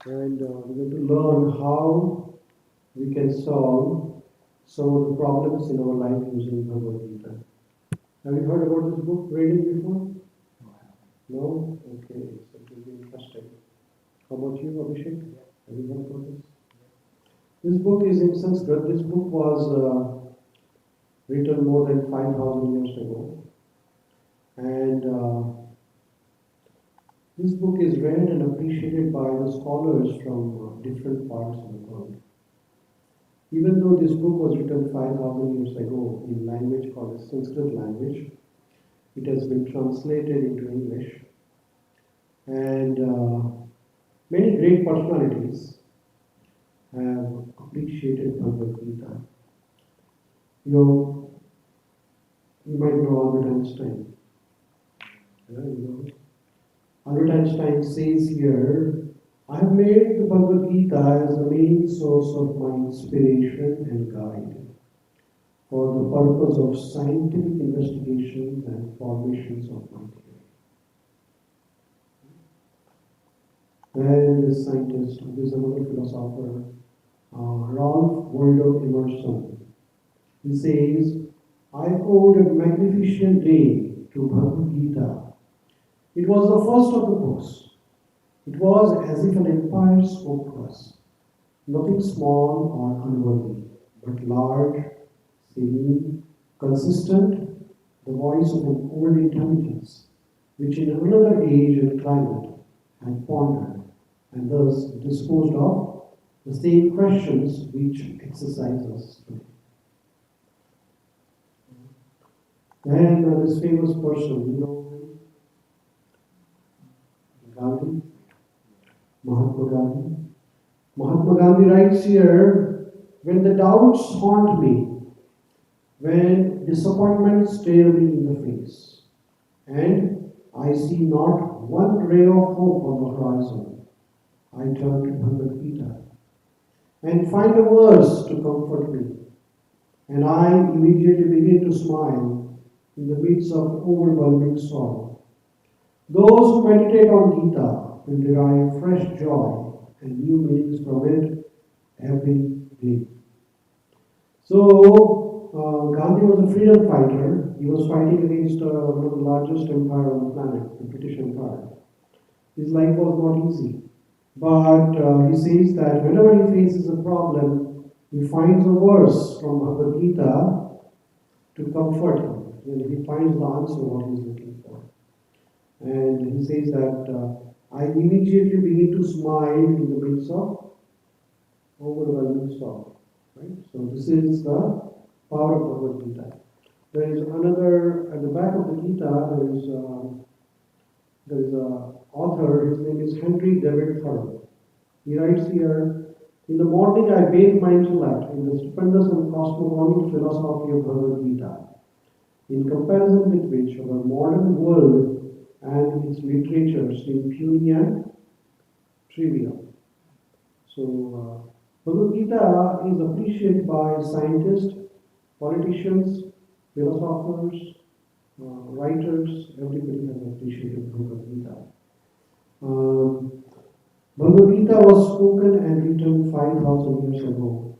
And we're going to learn how we can solve some of the problems in our life using Bhagavad Gita. Have you heard about this book reading before? No? Okay, so it will be interesting. How about you, Abhishek? Have you heard about this? This book is in Sanskrit. This book was written more than 5,000 years ago. And this book is read and appreciated by the scholars from different parts of the world. Even though this book was written 5,000 years ago in language called the Sanskrit language, it has been translated into English. And many great personalities have appreciated Bhagavad Gita. You might know Albert Einstein. Albert Einstein says here, I have made the Bhagavad Gita as the main source of my inspiration and guide for the purpose of scientific investigations and formations of my theory. And this scientist, this another philosopher, Ralph Waldo Emerson, he says, I owed a magnificent day to Bhagavad Gita. It was the first of the books. It was as if an empire spoke to us. Nothing small or unworthy, but large, serene, consistent, the voice of an old intelligence, which in another age and climate had pondered, and thus disposed of the same questions which exercise us today. And this famous person, Gandhi, Mahatma Gandhi. Mahatma Gandhi writes here, when the doubts haunt me, when disappointment stare me in the face, and I see not one ray of hope on the horizon, I turn to Bhagavad Gita and find a verse to comfort me, and I immediately begin to smile in the midst of overwhelming sorrow. Those who meditate on Gita will derive fresh joy and new meanings from it every day. So, Gandhi was a freedom fighter. He was fighting against one of the largest empires on the planet, the British Empire. His life was not easy. But he says that whenever he faces a problem, he finds a verse from Bhagavad Gita to comfort him. And he finds the answer what he is looking for. And he says that I immediately begin to smile in the midst of overwhelming sorrow. Right? So this is the power of Bhagavad Gita. There is another, at the back of the Gita, there is an author, his name is Henry David Thoreau. He writes here, in the morning I bathe my intellect in the stupendous and cosmogonic philosophy of Bhagavad Gita, in comparison with which our modern world and its literature seem puny and trivial. So, Bhagavad Gita is appreciated by scientists, politicians, philosophers, writers, everybody has appreciated Bhagavad Gita. Bhagavad Gita was spoken and written 5,000 years ago.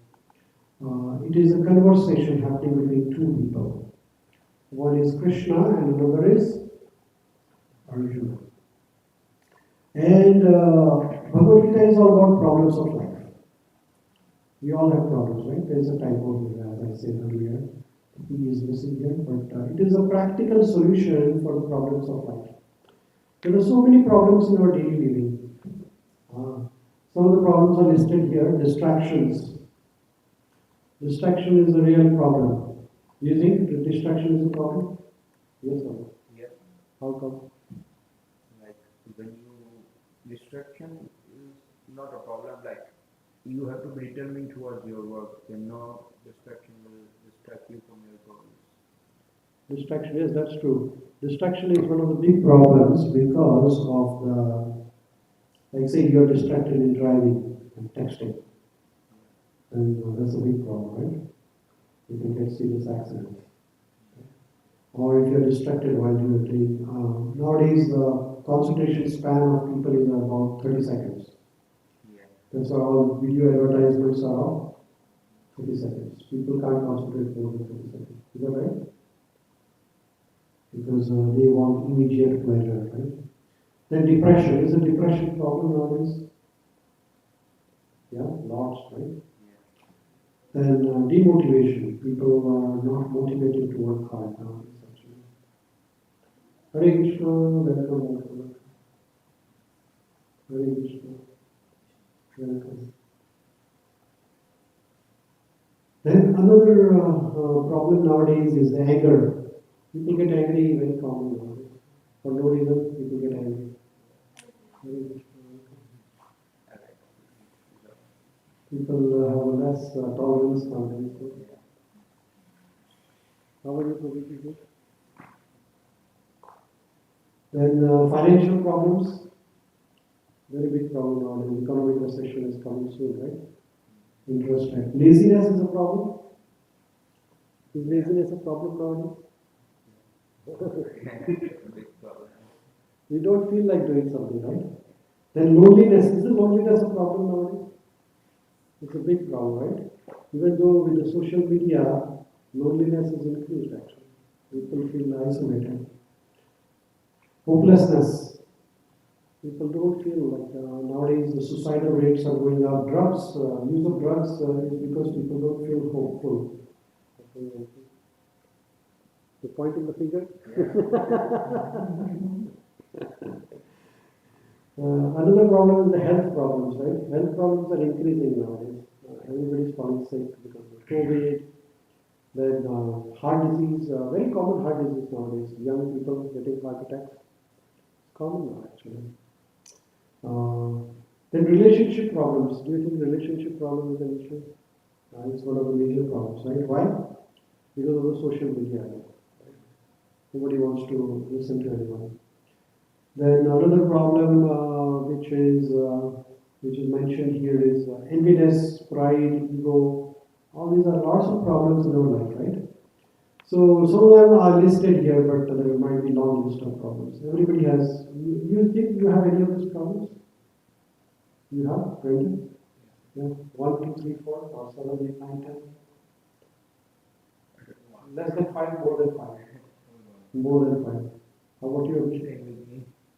It is a conversation happening between two people. One is Krishna and another is Arjuna. And Bhagavad Gita is all about problems of life. We all have problems, right? There is a typo here, as I said earlier. He is missing here, but it is a practical solution for the problems of life. There are so many problems in our daily living. Some of the problems are listed here. Distractions. Distraction is a real problem. Do you think that distraction is a problem? Yes or no? Yes. How come? Like when distraction is not a problem. Like you have to be determined towards your work. Then no distraction will distract you from your goals. Distraction, yes, that's true. Distraction is one of the big problems because of the, like say you're distracted in driving and texting. And that's a big problem, right? You can get serious accidents. Or if you're distracted while you're doing, nowadays the concentration span of people is about 30 seconds. Yeah. That's why all video advertisements are of 30 seconds. People can't concentrate more than 30 seconds. Is that right? Because they want immediate pleasure, right? Then depression. Is a depression problem nowadays? Yeah, lots, right? Then demotivation. People are not motivated to work hard nowadays, actually. Hare Krishna, welcome. Hare Krishna, welcome. Then another problem nowadays is the anger. People get angry, very common nowadays. For no reason, people get angry. People have less tolerance nowadays. How are you people? Then financial problems, very big problem nowadays. Economic recession is coming soon, right? Interest rate. Laziness is a problem. Is laziness a problem nowadays? We don't feel like doing something, right? Then loneliness. Is loneliness a problem nowadays? It's a big problem, right? Even though with the social media, loneliness is increased actually. People feel isolated. Hopelessness. People don't feel like nowadays the suicidal rates are going up. Drugs, use of drugs is because people don't feel hopeful. You're pointing the finger? Another problem is the health problems, right? Health problems are increasing nowadays. Everybody's falling sick because of COVID. Then heart disease, very common heart disease nowadays. Young people getting heart attacks. It's common now actually. Then relationship problems. Do you think relationship problem is an issue? It's one of the major problems, right? Why? Because of the social media. Right? Nobody wants to listen to anyone. Then another problem which is mentioned here is enviness, pride, ego. All these are lots of problems in our life, right? So some of them are listed here, but there might be long list of problems. Everybody has. You think you have any of these problems? You have 20? Yeah. 1, 2, 3, 4, or 7, 8, 9, 10. Less than 5, more than 5. More than 5. How about you, Abhishek?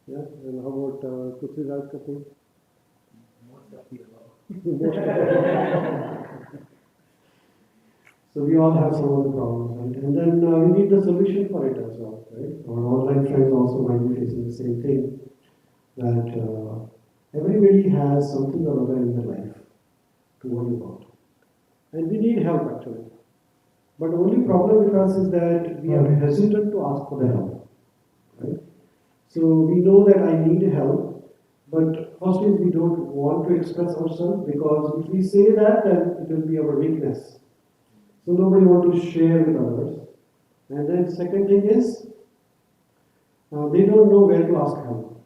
Yeah, and how about Prithviraj Kapoor? Most of So we all have some of the problems, right? And then we need the solution for it as well, right? Our online friends also might be facing the same thing, that everybody has something or other in their life to worry about. And we need help actually. But the only problem with us is that we are hesitant to ask for the help, right? So we know that I need help, but firstly we don't want to express ourselves, because if we say that, then it will be our weakness. So nobody wants to share with others. And then second thing is, they don't know where to ask help.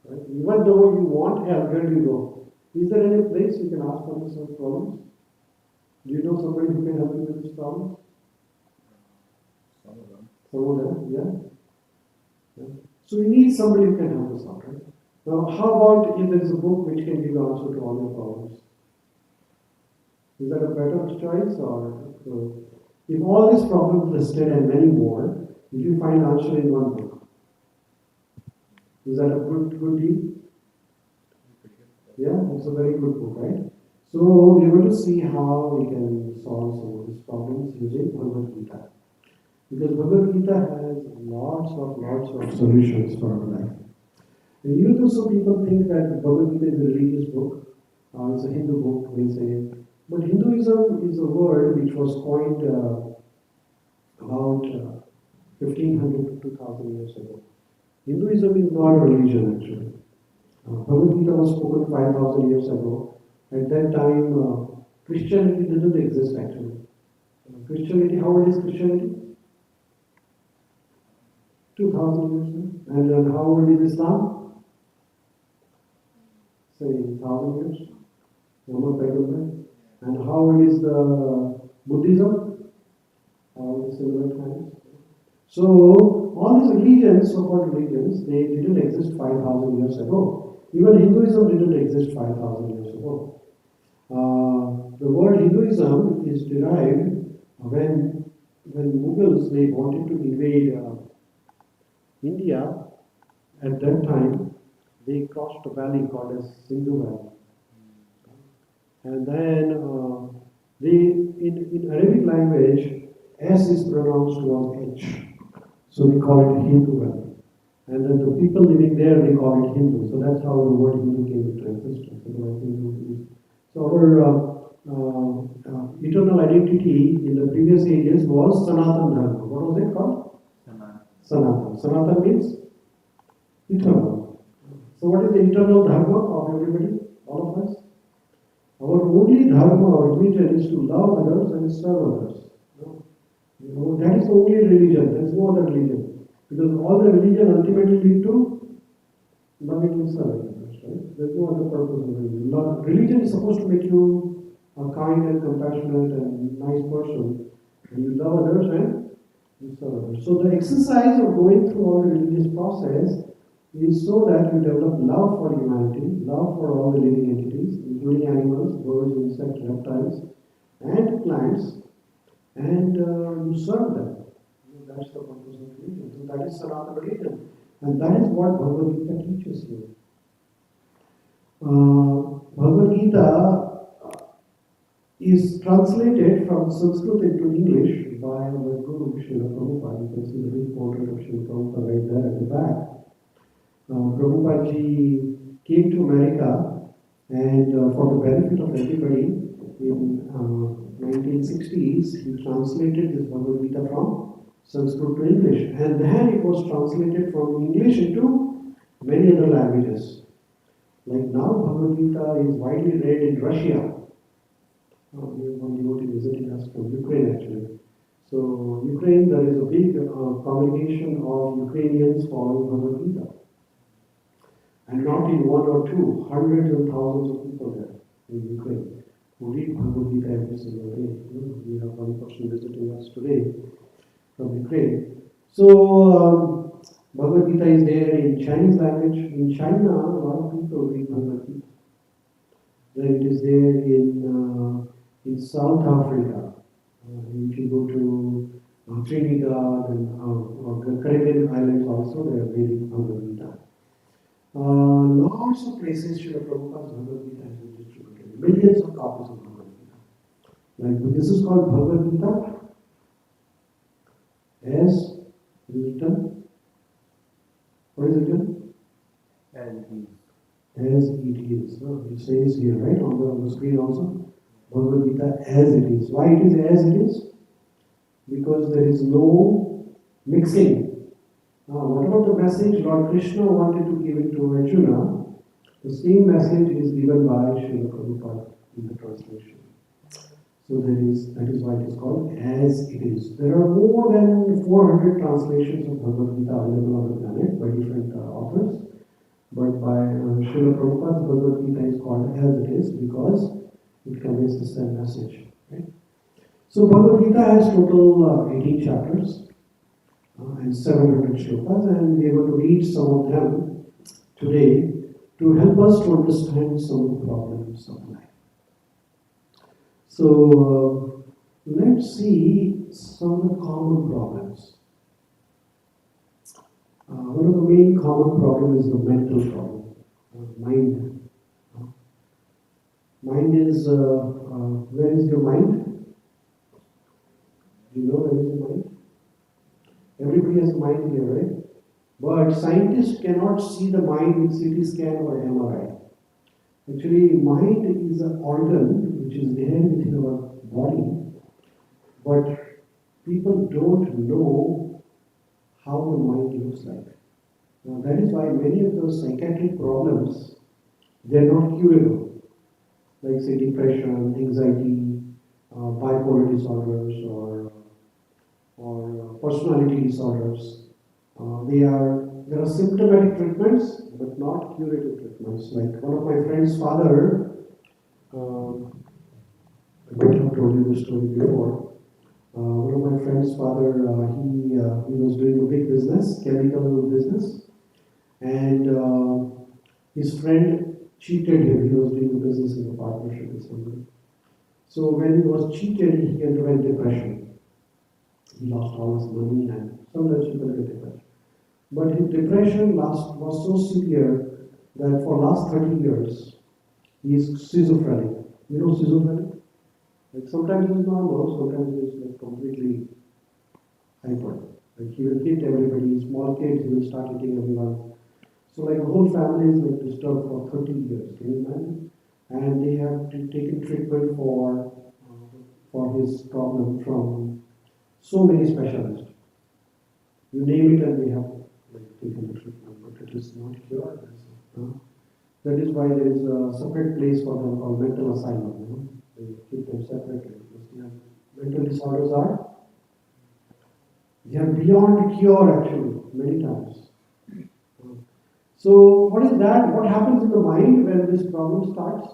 Right? Even though you want help, where do you go? Is there any place you can ask for some problems? Do you know somebody who can help you with this problem? Some of them. Some of them, yeah. So we need somebody who can help us out, right? Now, how about if there is a book which can give you answer to all your problems? Is that a better choice, or if all these problems listed and many more, if you find answer in one book, is that a good deal? Yeah, it's a very good book, right? So we're going to see how we can solve some of these problems using Bhagavad Gita. Because Bhagavad Gita has lots of solutions for our life. And even though some people think that Bhagavad Gita is a religious book, it's a Hindu book, they say, but Hinduism is a word which was coined about 1500 to 2000 years ago. Hinduism is not a religion actually. Bhagavad Gita was spoken 5000 years ago. At that time, Christianity didn't exist actually. Christianity, how old is Christianity? 2000 years ago. And then how old is Islam? Say 1000 years. And how old is the Buddhism? Similar times. So all these religions, so-called religions, they didn't exist 5000 years ago. Even Hinduism didn't exist 5,000 years ago. The word Hinduism is derived when Mughals they wanted to invade India. At that time, they crossed a valley called as Sindhu Valley, and then they in Arabic language S is pronounced was H, so they call it Hindu Valley. And then the people living there, they call it Hindu. So that's how the word Hindu came into existence. So the word Hindu is. So our eternal identity in the previous ages was Sanatan Dharma. What was it called? Sanatan. Sanatan means eternal. So what is the eternal Dharma of everybody? All of us? Our only Dharma or religion is to love others and serve others. That is the only religion. There is no other religion. Because all the religion ultimately lead to loving and serving others, right? There's no other purpose of religion. Religion is supposed to make you a kind and compassionate and nice person. And you love others and you serve others. So the exercise of going through all the religious process is so that you develop love for humanity, love for all the living entities, including animals, birds, insects, reptiles, and plants, and you serve them. That's the purpose of religion. So that is Sanatana religion. And that is what Bhagavad Gita teaches you. Bhagavad Gita is translated from Sanskrit into English by my Guru Srila Prabhupada. You can see the big portrait of Srila Prabhupada right there at the back. Prabhupada ji came to America and for the benefit of everybody in 1960s he translated this Bhagavad Gita from Sanskrit to English, and then it was translated from English into many other languages. Like now, Bhagavad Gita is widely read in Russia. We have one devotee visiting us from Ukraine actually. So Ukraine, there is a big congregation of Ukrainians following Bhagavad Gita. And not in one or two, hundreds and thousands of people there in Ukraine who read Bhagavad Gita every single day. We have one person visiting us today from Ukraine. So Bhagavad Gita is there in Chinese language. In China, a lot of people read Bhagavad Gita. Then it is there in South Africa. If you go to Trinidad and the Caribbean islands also, they are reading Bhagavad Gita. Lots of places Srila Prabhupada's Bhagavad Gita has been distributed. Millions of copies of Bhagavad Gita. Like this is called Bhagavad Gita as written. What is it written? As it is. As it is. It says here, right, on the screen also. Bhagavad Gita as it is. Why it is as it is? Because there is no mixing. Whatever the message Lord Krishna wanted to give it to Arjuna, the same message is given by Srila Prabhupada in the translation. So that is why it is called as it is. There are more than 400 translations of Bhagavad Gita available on the planet by different authors. But by Srila Prabhupada's Bhagavad Gita is called as it is because it conveys the same message. Right? So Bhagavad Gita has total 18 chapters and 700 shlokas, and we are going to read some of them today to help us to understand some of the problems of life. So let's see some of the common problems. One of the main common problems is the mental problem, mind. Mind is, where is your mind? Do you know where is your mind? Everybody has a mind here, right? But scientists cannot see the mind with CT scan or MRI. Actually, mind is an organ which is there within our body, but people don't know how the mind looks like. Now, that is why many of those psychiatric problems, they are not curable. Like say depression, anxiety, bipolar disorders, or personality disorders. There are symptomatic treatments, but not curative treatments. Like one of my friend's father, I might have told you this story before. One of my friend's father, he was doing a big business, chemical business, and His friend cheated him. He was doing business in a partnership with somebody. So when he was cheated, he underwent depression. He lost all his money and sometimes people get depressed. But his depression was so severe that for last 30 years, he is schizophrenic. You know schizophrenic? Like sometimes he's normal, sometimes he's like completely hyper. Like he will hit everybody, small kids, he will start hitting everyone. So like the whole family is like disturbed for 30 years, can you imagine? And they have taken treatment for his problem from so many specialists. You name it and they have like taken the treatment, but it is not cured. That is why there is a separate place for them called mental asylum. They keep them separately because mental disorders they are beyond cure actually many times. So what is that? What happens in the mind when this problem starts?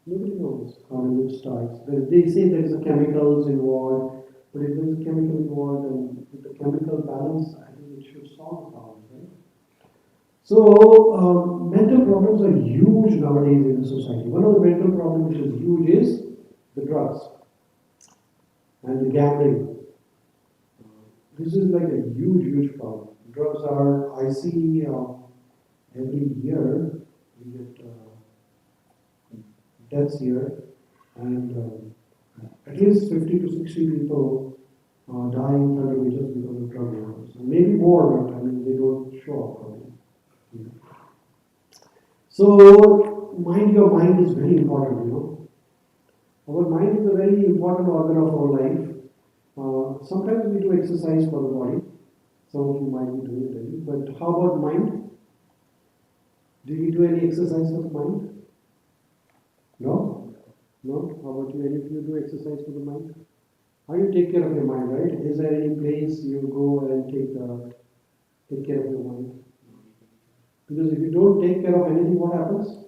Nobody knows how it starts. They say there is a chemicals involved, but if there is a chemical involved and with the chemical balance, I think it should solve the problem, right? So mental problems are huge nowadays in the society. One of the mental problems which is huge is the drugs and the gambling. This is like a huge, huge problem. Drugs are, I see every year we get deaths here, and at least 50 to 60 people die in 30 meters because of drug overdose. Maybe more, but I mean they don't show up. So, your mind is very important, Our mind is a very important organ of our life. Sometimes we do exercise for the body. Some of you might be doing it, but how about mind? Do you do any exercise for the mind? No? No? How about you? Any of you do exercise for the mind? How you take care of your mind, right? Is there any place you go and take care of your mind? Because if you don't take care of anything, what happens?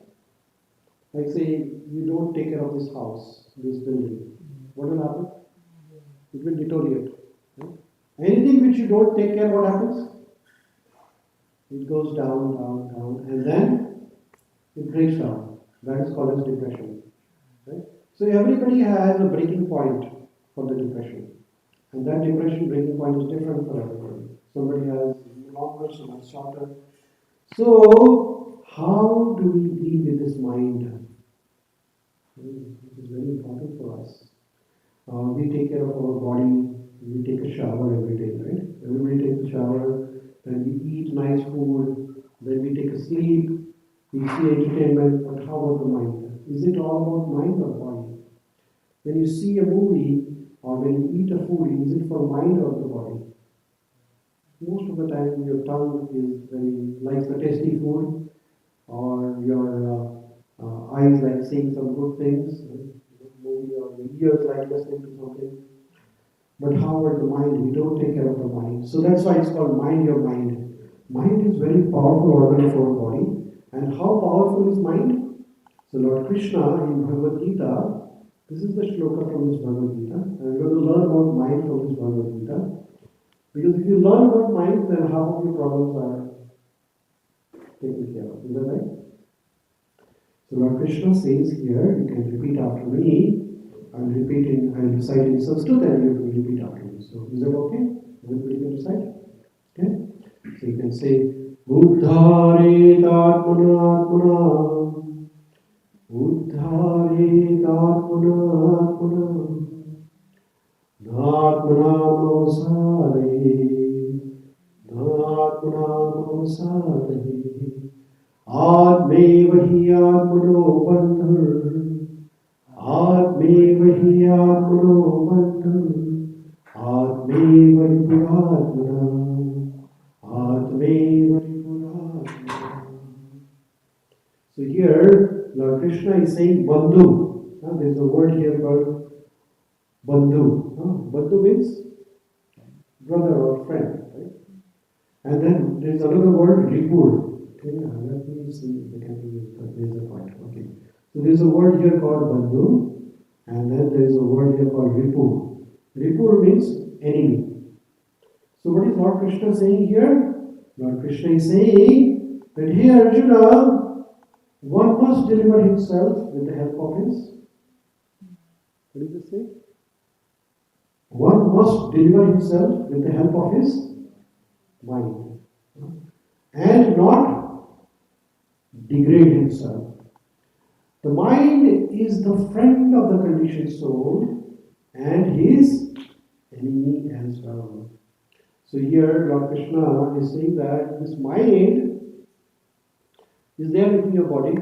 Like say, you don't take care of this house, this building. What will happen? It will deteriorate. Right? Anything which you don't take care, what happens? It goes down, down, down, and then it breaks down. That is called as depression. Right? So everybody has a breaking point for the depression. And that depression breaking point is different for everybody. Somebody has longer, some has shorter. So, how do we deal with this mind? It is very important for us. We take care of our body. We take a shower every day, right? Everybody takes a shower. Then we eat nice food. Then we take a sleep. We see entertainment. But how about the mind? Is it all about mind or body? When you see a movie or when you eat a food, is it for mind or the body? Most of the time, your tongue is likes the tasty food, or your eyes like seeing some good things, movie, or your ears like listening to something. But how about the mind? We don't take care of the mind. So that's why it's called mind your mind. Mind is very powerful organ of our body. And how powerful is mind? So Lord Krishna in Bhagavad Gita, this is the shloka from this Bhagavad Gita. And we're going to learn about mind from this Bhagavad Gita. Because if you learn about mind, then half of your problems are taken care of. Is that right? So Lord Krishna says here, you can repeat after me. I'm reciting Sanskrit and you can repeat after me. So is that okay? Everybody can recite? Okay? So you can say, Uddharet Atmana Atmana Uddharet Atmana Atmana Natmana Sare Natmana Sare Atmevahi Atmano Bandhur Atmevahi Atmano Bandhur Atmevahi Puratmana Atmevahi Puratmana. So here Lord Krishna is saying Bandhu. There is a word here called Bandhu. Bandhu means brother or friend, right? And then there is another word, Ripur. Okay, let me see if I can use that. There is a point. Okay. So there is a word here called Bandhu, and then there is a word here called Ripur. Ripur means enemy. So what is Lord Krishna saying here? Lord Krishna is saying And here Arjuna, one must deliver himself with the help of his, what did it say? One must deliver himself with the help of his mind. And not degrade himself. The mind is the friend of the conditioned soul and his enemy as well. So here Lord Krishna is saying that this mind is there within your body,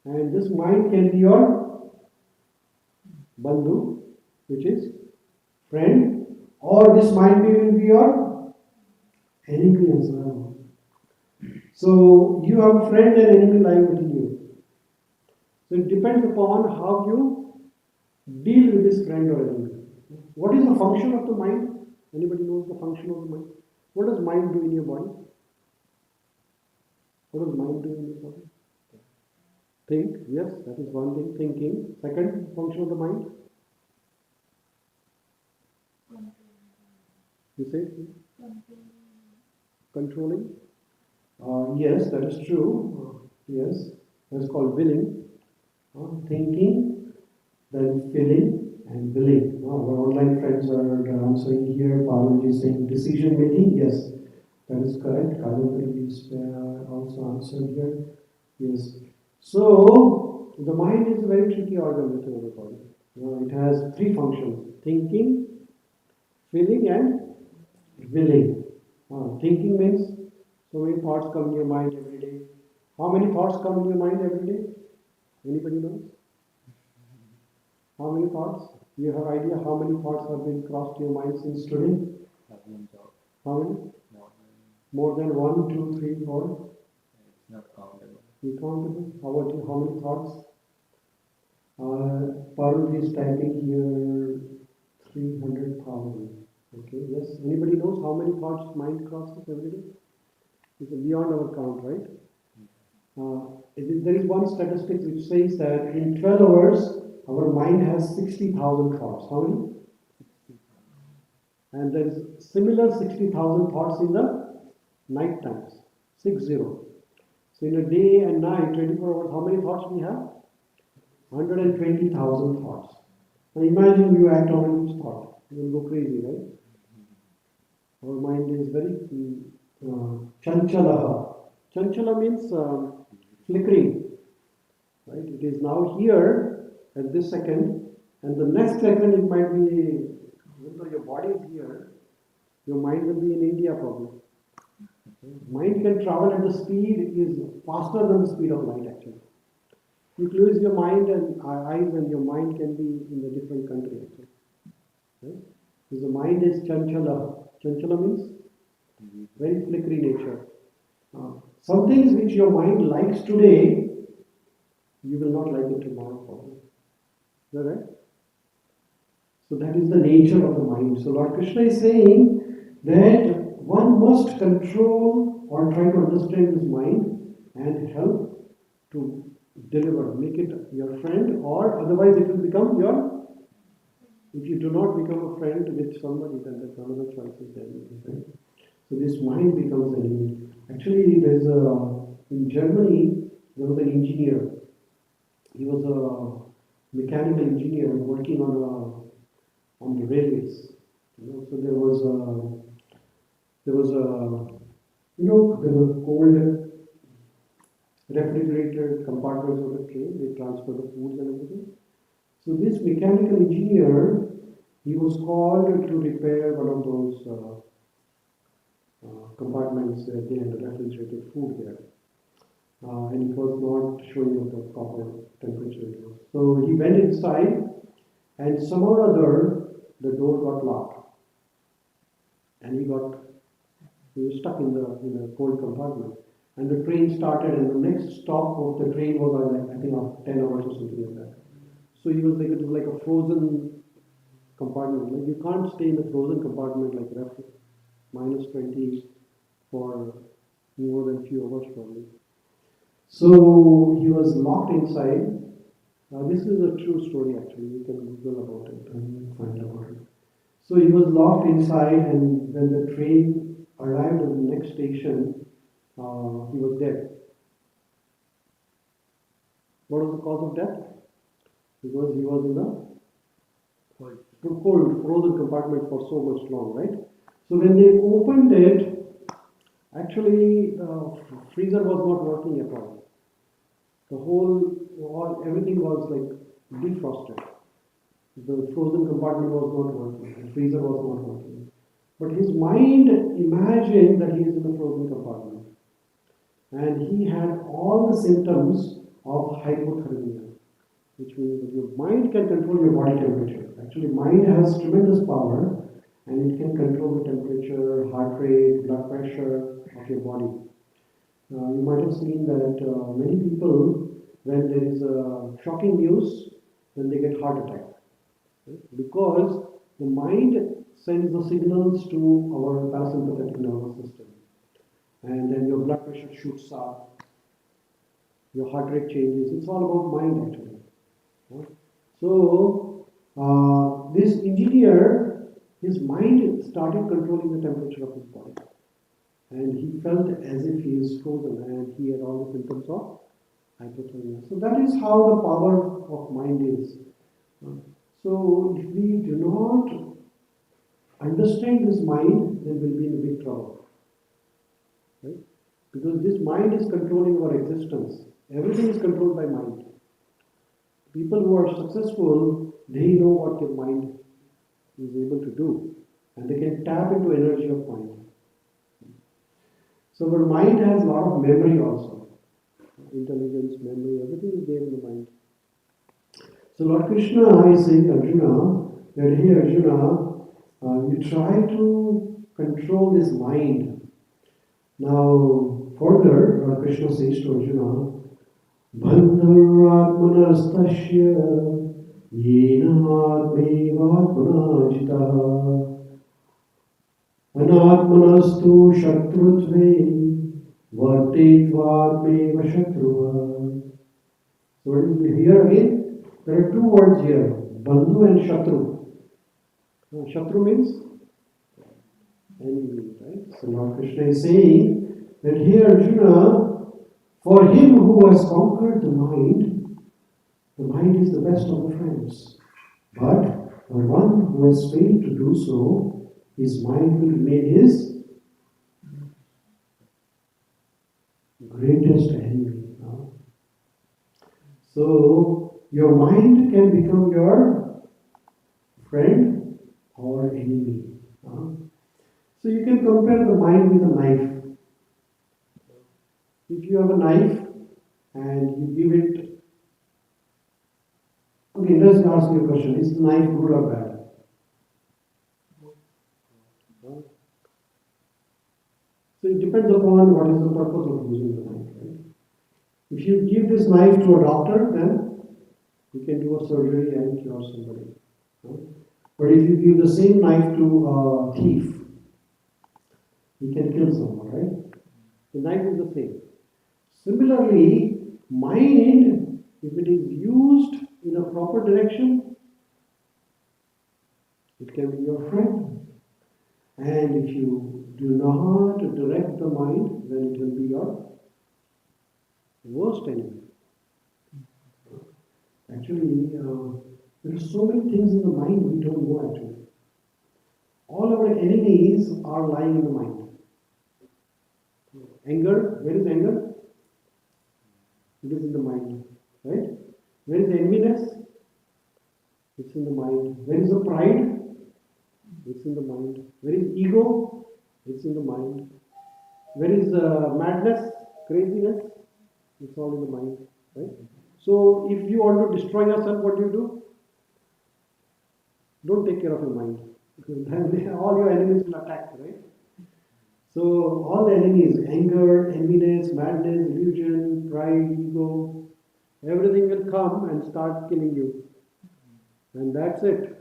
and this mind can be your bandhu, which is friend, or this mind will be your enemy as well. So you have a friend and enemy lying within you. So it depends upon how you deal with this friend or enemy. What is the function of the mind? Anybody knows the function of the mind? What does mind do in your body? What does mind do in your body? Think, yes, that is one thing, thinking. Second function of the mind? You say? Controlling? Yes, that is true. Yes, that's called willing. Thinking, then feeling, and willing. Our online friends are answering here. Parvati is saying decision making. Yes, that is correct. Kadambari is also answered here. Yes. So, the mind is a very tricky organ within the body. It has three functions: thinking, feeling, and willing. Thinking means so many thoughts come in your mind every day. How many thoughts come in your mind every day? Anybody knows? How many thoughts? You have idea how many thoughts have been crossed your mind since today? How many? More than 1, 2, 3, 4? It's not countable. Uncountable. How about you? How many thoughts? Parul is typing here 300,000. Okay, yes. Anybody knows how many thoughts mind crosses every day? It's beyond our count, right? There is one statistic which says that in 12 hours, our mind has 60,000 thoughts. How many? And there is similar 60,000 thoughts in the night times. 60. So in a day and night, 24 hours, how many thoughts we have? 120,000 thoughts. Now imagine you act on each thought. You will go crazy, right? Our mind is very chanchalaha. Chanchala means flickering. Right? It is now here at this second, and the next second it might be, even though your body is here, your mind will be in India probably. Mind can travel at the speed is faster than the speed of light actually. You close your mind and eyes and your mind can be in a different country actually. Right? Because the mind is chanchala. Chanchala means very flickery nature. Some things which your mind likes today, you will not like it tomorrow probably. Is that right? So that is the nature of the mind. So Lord Krishna is saying that one must control or try to understand his mind and help to deliver, make it your friend, or otherwise it will become your, if you do not become a friend with somebody, then that's another choice is there. Right? So this mind becomes an enemy. Actually, in Germany, there was an engineer. He was a mechanical engineer working on the railways. So there was the cold refrigerated compartments of the train. They transfer the foods and everything. So this mechanical engineer, he was called to repair one of those compartments where they had refrigerated food there. And it was not showing up the proper temperature. So he went inside, and somehow or other the door got locked, and he was stuck in the cold compartment. And the train started, and the next stop of the train was I think after 10 hours or something like that. So he was it was like a frozen compartment. Like you can't stay in a frozen compartment like roughly -20 for more than few hours probably. So he was locked inside. This is a true story actually. You can Google about it and find about it. So he was locked inside, and when the train arrived at the next station, he was dead. What was the cause of death? Because he was in the cold, frozen compartment for so much long, right? So when they opened it, actually the freezer was not working at all. The everything was like defrosted. The frozen compartment was not working. The freezer was not working. But his mind imagined that he is in the frozen compartment. And he had all the symptoms of hypothermia, which means that your mind can control your body temperature. Actually, mind has tremendous power and it can control the temperature, heart rate, blood pressure of your body. You might have seen that many people, when there is shocking news, then they get heart attack. Right? Because the mind sends the signals to our parasympathetic nervous system. And then your blood pressure shoots up, your heart rate changes. It's all about mind actually. Right? So, this engineer, his mind started controlling the temperature of his body. And he felt as if he is frozen and he had all the symptoms of hypothermia. So that is how the power of mind is. So if we do not understand this mind, then we'll be in big trouble. Right? Because this mind is controlling our existence. Everything is controlled by mind. People who are successful, they know what their mind is able to do. And they can tap into energy of mind. So our mind has a lot of memory also. Intelligence, memory, everything is there in the mind. So Lord Krishna is saying Arjuna that hey Arjuna, you try to control this mind. Now further, Lord Krishna says to Arjuna, Bandharatmanastasya yena atmevatmana jitaha anatmanastu shatrutve vartetvatmeva shatruva. So here again, there are two words here, Bandhu and Shatru. Shatru means enemy, right? So Lord Krishna is saying that here Arjuna, for him who has conquered the mind is the best of the friends. But for one who has failed to do so, his mind will remain his greatest enemy. So your mind can become your friend or enemy. So you can compare the mind with a knife. If you have a knife and you give it, okay, let's ask you a question. Is the knife good or bad? So it depends upon what is the purpose of using the knife, right? If you give this knife to a doctor, then you can do a surgery and cure somebody. But if you give the same knife to a thief, he can kill someone, right? The knife is the same. Similarly, mind, if it is used in a proper direction, it can be your friend. And if you do not direct the mind, then it will be your worst enemy. Actually, there are so many things in the mind we don't know actually. All our enemies are lying in the mind. Anger, where is anger? It is in the mind, right? Where is enviness? It's in the mind. Where is the pride? It's in the mind. Where is ego? It's in the mind. Where is madness, craziness? It's all in the mind, right? So if you want to destroy yourself, what do? Don't take care of your mind. Then all your enemies will attack, right? So all the enemies, anger, enviness, madness, illusion, pride, ego, everything will come and start killing you. And that's it.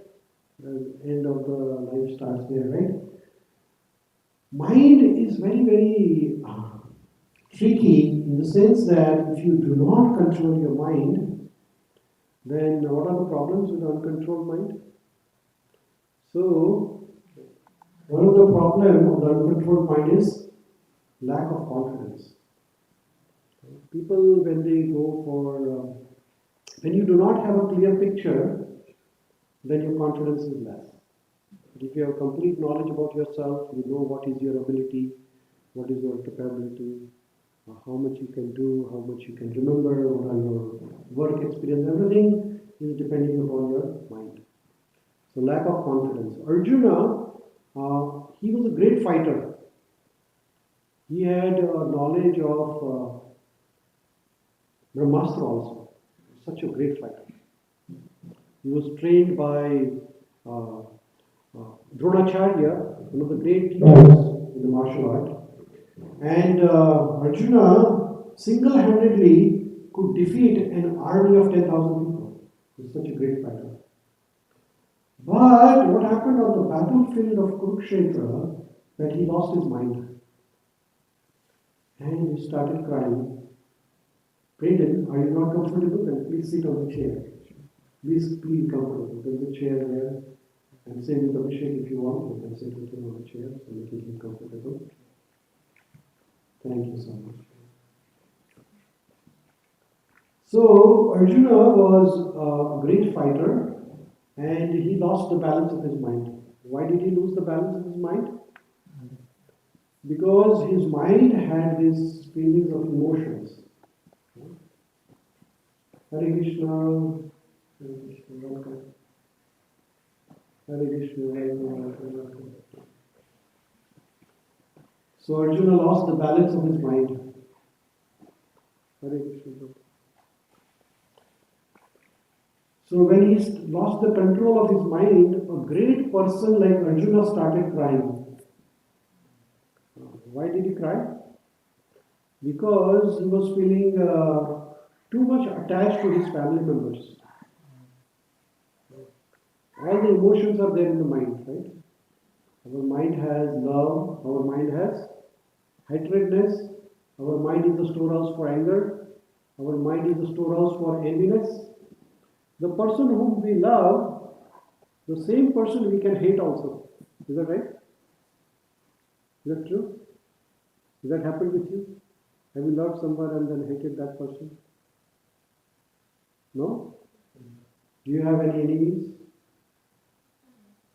The end of the life starts there, right? Mind is very, very tricky in the sense that if you do not control your mind, then what are the problems with uncontrolled mind? So, one of the problems of the uncontrolled mind is lack of confidence. People, when they go for, when you do not have a clear picture, then your confidence is less. But if you have complete knowledge about yourself, you know what is your ability, what is your capability, how much you can do, how much you can remember, what are your work experience, everything is depending upon your mind. So lack of confidence. Arjuna, he was a great fighter. He had knowledge of Brahmastra also. Such a great fighter. He was trained by Dronacharya, one of the great teachers in the martial art. And Arjuna single-handedly could defeat an army of 10,000 people. He was such a great fighter. But what happened on the battlefield of Kurukshetra, that he lost his mind. And he started crying. Prayed, are you not comfortable? Then please sit on the chair. Please feel comfortable. There's a chair there. And say with Abhishek if you want, you can sit with him on the chair so make him comfortable. Thank you so much. So Arjuna was a great fighter and he lost the balance of his mind. Why did he lose the balance of his mind? Because his mind had these feelings of emotions. Hare Krishna, Hare Krishna, welcome. Hare Krishna, welcome. So Arjuna lost the balance of his mind. Hare Krishna. So when he lost the control of his mind, a great person like Arjuna started crying. Why did he cry? Because he was feeling too much attached to his family members. All the emotions are there in the mind, right? Our mind has love, our mind has hatredness, our mind is the storehouse for anger, our mind is the storehouse for enviness. The person whom we love, the same person we can hate also. Is that right? Is that true? Has that happened with you? Have you loved someone and then hated that person? No? Do you have any enemies?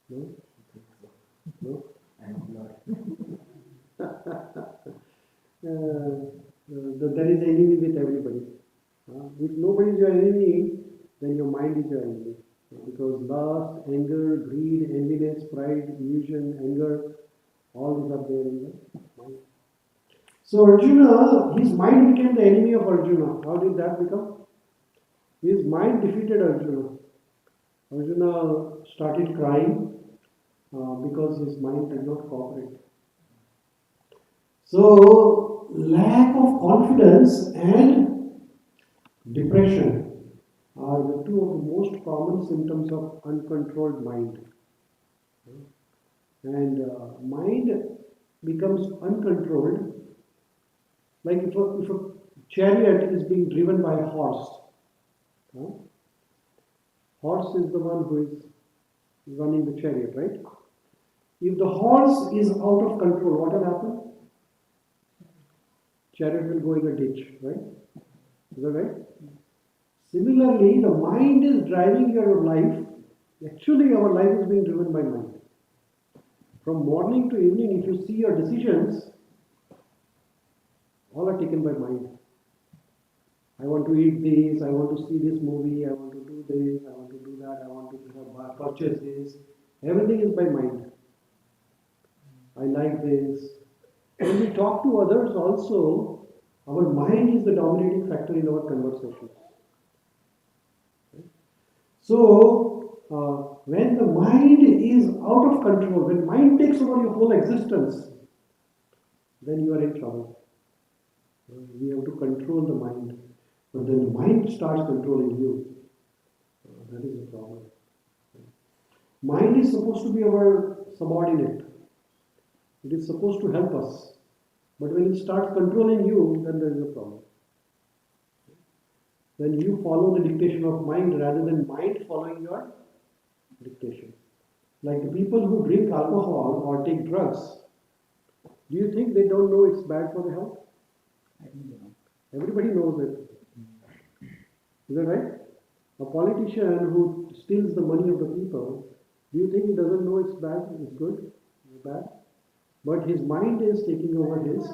No? No? There is enemy with everybody. If nobody is your enemy, then your mind is your enemy. Because lust, anger, greed, enviness, pride, illusion, anger, all these are there in the mind. So Arjuna, his mind became the enemy of Arjuna. How did that become? His mind defeated Arjuna. Arjuna started crying because his mind did not cooperate. So, lack of confidence and depression are the two of the most common symptoms of uncontrolled mind. And mind becomes uncontrolled, like if a chariot is being driven by a horse. Horse is the one who is running the chariot, right? If the horse is out of control, what will happen? Chariot will go in a ditch, right? Is that right? Similarly, the mind is driving your life. Actually, our life is being driven by mind. From morning to evening, if you see your decisions, all are taken by mind. I want to eat this, I want to see this movie, I want to do this, I want to do that, I want to purchase this. Everything is by mind. I like this. When we talk to others also, our mind is the dominating factor in our conversations. So, when the mind is out of control, when mind takes over your whole existence, then you are in trouble. We have to control the mind. But then the mind starts controlling you. That is the problem. Mind is supposed to be our subordinate. It is supposed to help us. But when it starts controlling you, then there is a problem. Then you follow the dictation of mind rather than mind following your dictation. Like the people who drink alcohol or take drugs, Do you think they don't know it's bad for the health? I think they know. Everybody knows it. Is that right? A politician who steals the money of the people, do you think he doesn't know it's bad, it's good, it's bad? But his mind is taking over his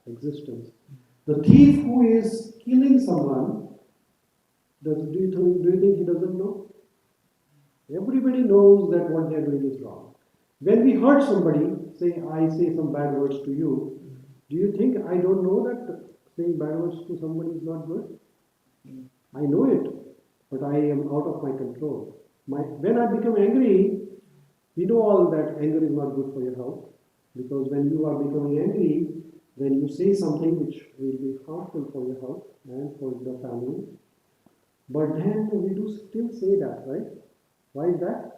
existence. The thief who is killing someone, do you think he doesn't know? Everybody knows that what they are doing is wrong. When we hurt somebody, I say some bad words to you, do you think I don't know that saying bad words to somebody is not good? I know it, but I am out of my control. When I become angry, we know all that anger is not good for your health, because when you are becoming angry, then you say something which will be harmful for your health and for the family. But then we do still say that, right? Why is that?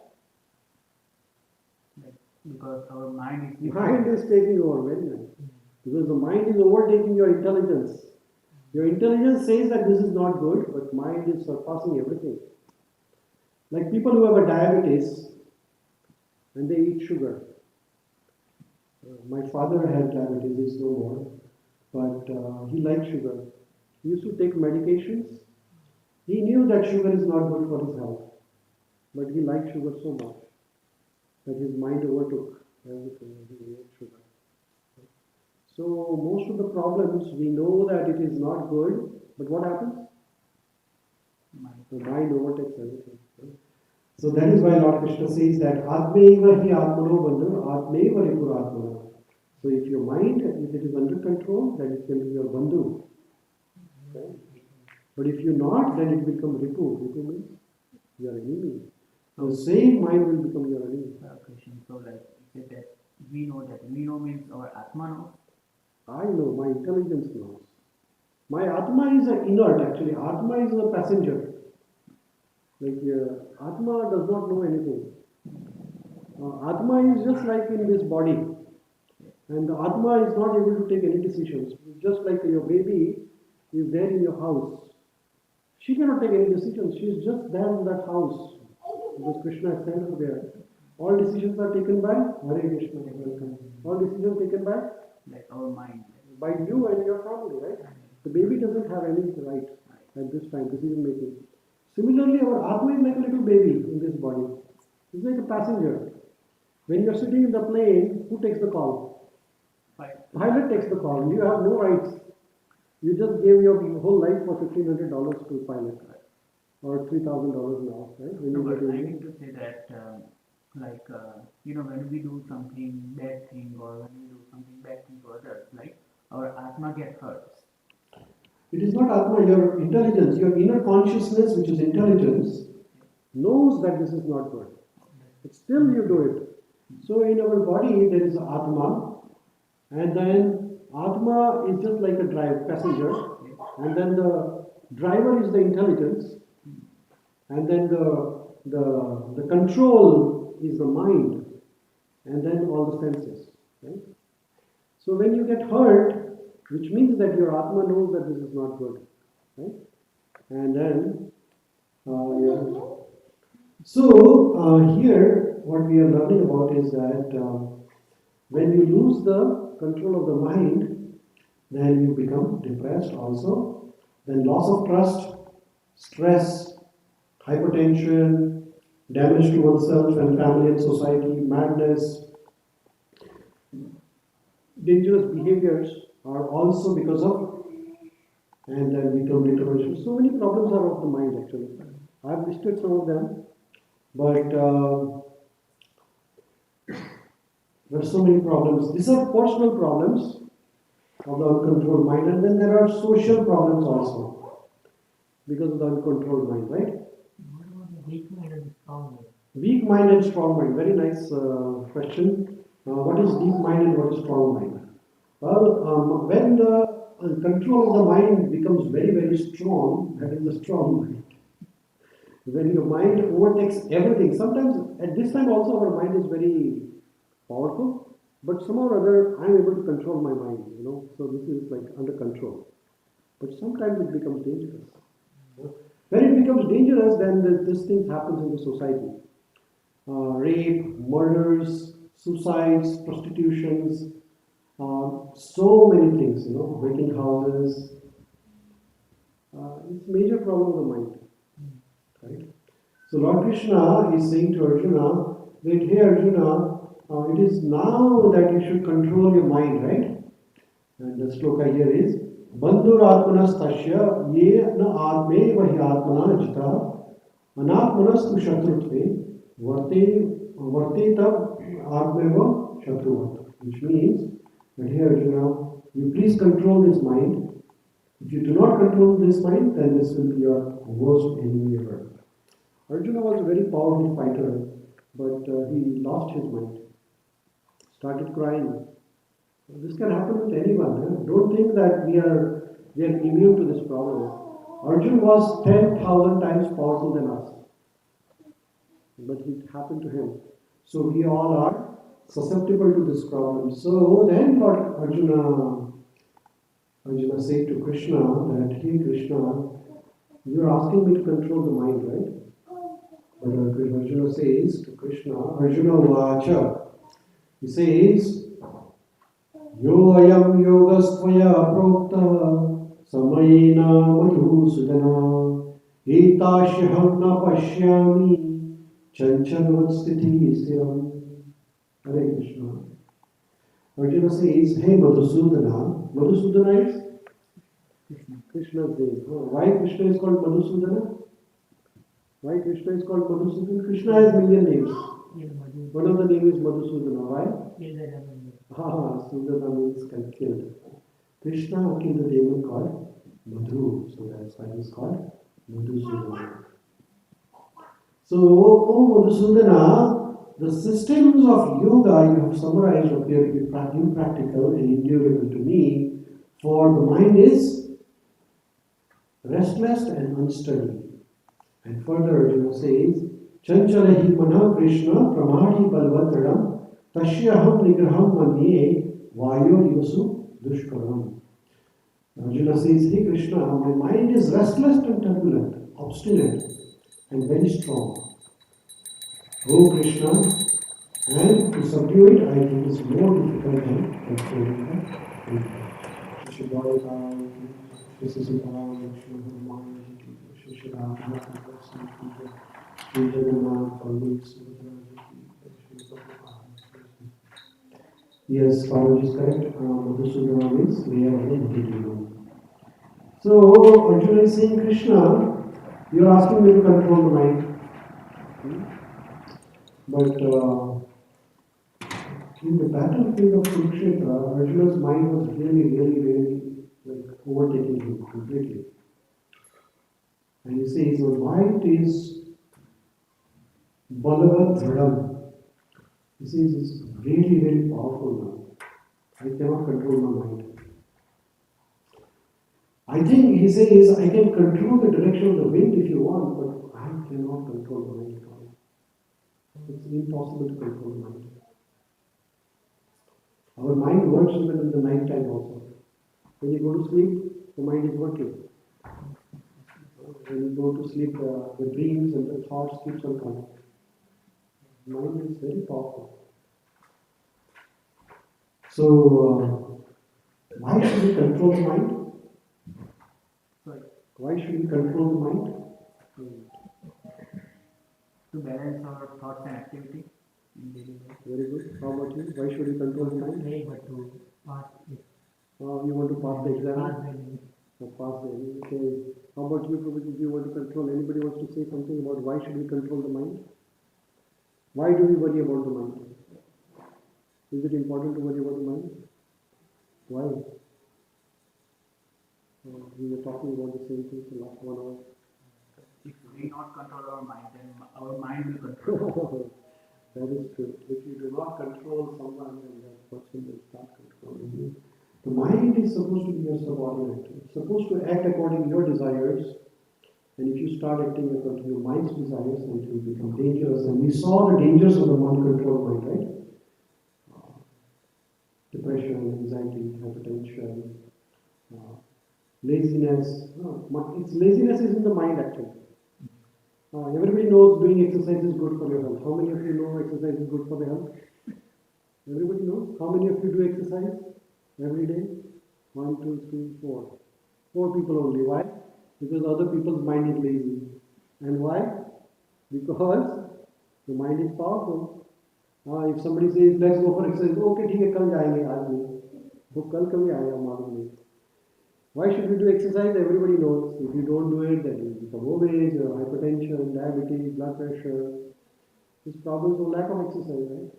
Because our mind is Mind is taking over, very nice. Because the mind is overtaking your intelligence. Your intelligence says that this is not good, but mind is surpassing everything. Like people who have a diabetes and they eat sugar. My father had diabetes, he's no more, but he liked sugar. He used to take medications. He knew that sugar is not good for his health, but he liked sugar so much that his mind overtook everything and he ate sugar. So most of the problems, we know that it is not good, but what happens? The mind overtakes everything. So that is why Lord Krishna says that Atmaiva hi Atmano Bandhu, Atmaiva Ripuratmana. So if your mind, if it is under control, then it can be your Bandhu. Okay? But if you're not, then it becomes Ripu. Ripu means your enemy. The same mind will become your enemy. So like you said that we know means our Atma knows. I know, my intelligence knows. My Atma is inert actually. Atma is a passenger. Like Atma does not know anything. Atma is just like in this body. And the Atma is not able to take any decisions. Just like your baby is there in your house. She cannot take any decisions. She is just there in that house. Because Krishna is sent her there. All decisions are taken by Hare Krishna. All decisions taken by? Like our mind. By you and your family, right? The baby doesn't have any right at this time, decision making. Similarly, our Atma is like a little baby in this body. It's like a passenger. When you are sitting in the plane, who takes the call? Pilot takes the call. You have no rights. You just gave your whole life for $1,500 to pilot, or $3,000 now, right? No, but I need to say that, when we do something bad thing or when we do something bad thing to others, like our Atma gets hurt. It is not Atma, your intelligence, your inner consciousness, which is intelligence, knows that this is not good. But still you do it. So in our body there is Atma, and then Atma is just like a passenger, and then the driver is the intelligence, and then the control is the mind, and then all the senses. Right? So when you get hurt, which means that your Atma knows that this is not good. Right? And then, So here, what we are learning about is that when you lose the control of the mind, then you become depressed also. Then loss of trust, stress, hypertension, damage to oneself and family and society, madness, dangerous behaviors are also because of, and then become determination. So many problems are of the mind actually. I have listed some of them, but there are so many problems. These are personal problems of the uncontrolled mind, and then there are social problems also because of the uncontrolled mind, right? What about the weak mind and strong mind? Weak mind and strong mind. Very nice question. What is deep mind and what is strong mind? Well, when the control of the mind becomes very, very strong, that is the strong mind. When your mind overtakes everything, sometimes at this time also our mind is very powerful, but somehow or other I am able to control my mind, so this is like under control. But sometimes it becomes dangerous. When it becomes dangerous, then this thing happens in the society. Rape, murders, suicides, prostitutions, So many things, waiting houses. It's a major problem of the mind, right? So Lord Krishna is saying to Arjuna that, hey Arjuna, it is now that you should control your mind, right? And the sloka here is Bandhur Atmanas Tasya Ye Na Atme Vahi Atmana Jita Anatmanas Tu Shatrutve Varte Tab Atmeva Shatruvat. Which means that here Arjuna, you please control this mind. If you do not control this mind, then this will be your worst enemy ever. Arjuna was a very powerful fighter, but he lost his mind, started crying. This can happen with anyone. Don't think that we are immune to this problem. Arjuna was 10,000 times powerful than us, but it happened to him. So we all are susceptible to this problem. So then Lord Arjuna said to Krishna that, hey Krishna, you're asking me to control the mind, right? But Arjuna says to Krishna, Arjuna Vacha, he says, Yo ayam yogastvaya prokta samayena madhusudana etasyaham na pashyami chanchalvat sthiti stiram. Hare Krishna. Arjuna says, hey Madhusudana. Madhusudana is Krishna's name. Why Krishna is called Madhusudana? Why Krishna is called Madhusudana? Krishna has million names. One of the names is Madhusudana. Why? Sudana means killed. Krishna killed a demon called Madhu. So that's why he's called Madhusudana. So, Madhusudana, the systems of yoga you have summarized appear to be impractical and endurable to me, for the mind is restless and unsteady. And further Arjuna says, Chanchalahi Mana Krishna Pramadi Balvatradam Tashyaham Nigraham Manye Vayo Yosu Dushkaram. Arjuna says, hey Krishna, my mind is restless and turbulent, obstinate, and very strong. Oh Krishna, and to subdue it, I think is more difficult than controlling Yes, Paraj is correct. Madhusudana means layer of the demon. So Arjuna is saying, Krishna, you are asking me to control the mind. But in the battlefield of Kurukshetra, Arjuna's mind was really overtaking him completely. And he says, the mind is Bhagavad Gita. He says, it's really powerful now. I cannot control my mind. I think he says, I can control the direction of the wind if you want, but I cannot control the mind at all. It's impossible to control the mind. Our mind works even in the night time also. When you go to sleep, the mind is working. When you go to sleep, the dreams and the thoughts keeps on coming. The mind is very powerful. So, why should we control the mind? Why should we control the mind? To balance our thoughts and activity in daily life. Very good. How about you? Why should we control the mind? To pass it. You want to pass the exam? Pass the exam. Okay. How about you, Prabhuji? Do you want to control? Anybody wants to say something about why should we control the mind? Why do we worry about the mind? Is it important to worry about the mind? Why? We were talking about the same thing for the last 1 hour. If we not control our mind, then our mind will control. That is true. If you do not control someone, then that person will start controlling you. The mind is supposed to be your subordinate. It's supposed to act according to your desires. And if you start acting according to your mind's desires, then it will become dangerous. And we saw the dangers of the uncontrolled mind, right? Depression, anxiety, hypertension, laziness. Laziness is in the mind actually. Everybody knows doing exercise is good for your health. How many of you know exercise is good for the health? Everybody knows. How many of you do exercise? Every day? 1, 2, 3, 4. 4 people only. Why? Because other people's mind is lazy. And why? Because the mind is powerful. If somebody says, let's go for exercise, okay, ठीक है कल जाएंगे आज नहीं. वो कल कभी आएगा मालूम नहीं. Why should we do exercise? Everybody knows. If you don't do it, then you become obese, you have hypertension, diabetes, blood pressure. These problems of lack of exercise, right?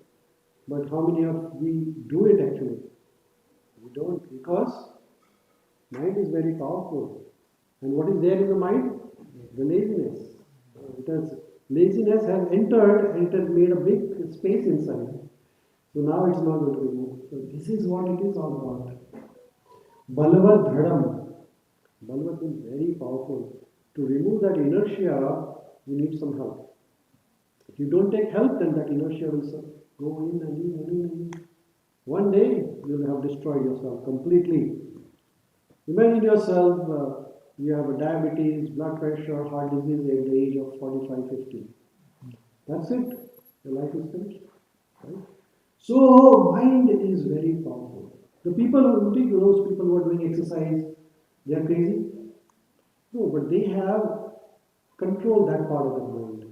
But how many of we do it actually? We don't, because mind is very powerful. And what is there in the mind? The laziness. Laziness has entered and it has made a big space inside. So now it's not going to be moved. So this is what it is all about. Balavad Dhadam. Balavad is very powerful. To remove that inertia, you need some help. If you don't take help, then that inertia will go in and in and in and in. One day, you'll have destroyed yourself completely. Imagine yourself, you have a diabetes, blood pressure, heart disease at the age of 45, 50. That's it. Your life is finished. Right? So, mind is very powerful. The people who think those people who are doing exercise, they are crazy? No, but they have controlled that part of the mind.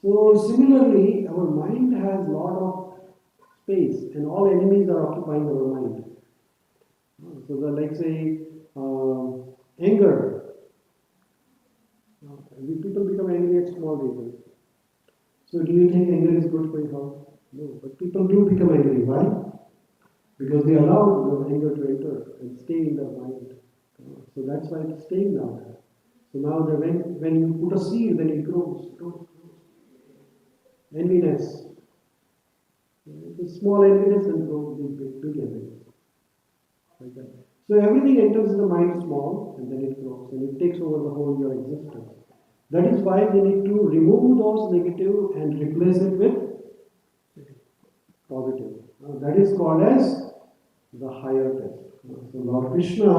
So, similarly, our mind has a lot of space and all enemies are occupying our mind. So, like say, anger. People become angry at small reasons. So, do you think anger is good for your health? No, but people do become angry. Why? Because they allow the anger to enter and stay in their mind. So that's why it's staying now. So now when you put a seed, then it grows. Enviness. It's a small enviness and grows big enviness. Like that. So everything enters in the mind small and then it grows and it takes over the whole your existence. That is why we need to remove those negative and replace it with positive. That is called as the higher test. So Lord Krishna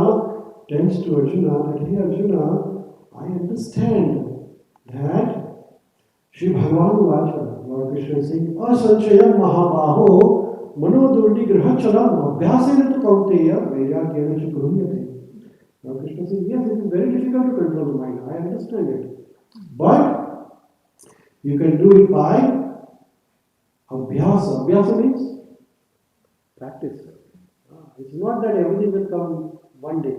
tells to Arjuna that, hey Arjuna, I understand that Sri Bhagavan Vacha, Lord Krishna is saying, Asanchayam Mahabaho Manodurdi Grahachalam Abhyasena tu Kauteya Vairagyana Chukurunyate. Lord Krishna says, yes, it is very difficult to control the mind. I understand it. But you can do it by Abhyasa. Abhyasa means practice. It's not that everything will come one day.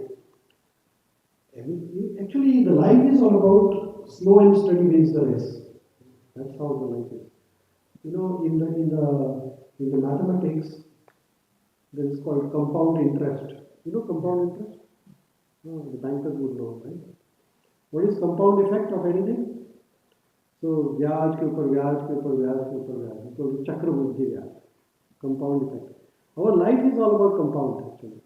Actually, the life is all about slow and steady wins the race. That's how the life is. You know, in the mathematics, there is called compound interest. You know compound interest? Oh, the bankers would know, right? What is compound effect of anything? So, vyaj ke upar vyaj ke upar vyaj ke upar vyaj. So, chakravrti vyaj. Compound effect. Our life is all about compound actually.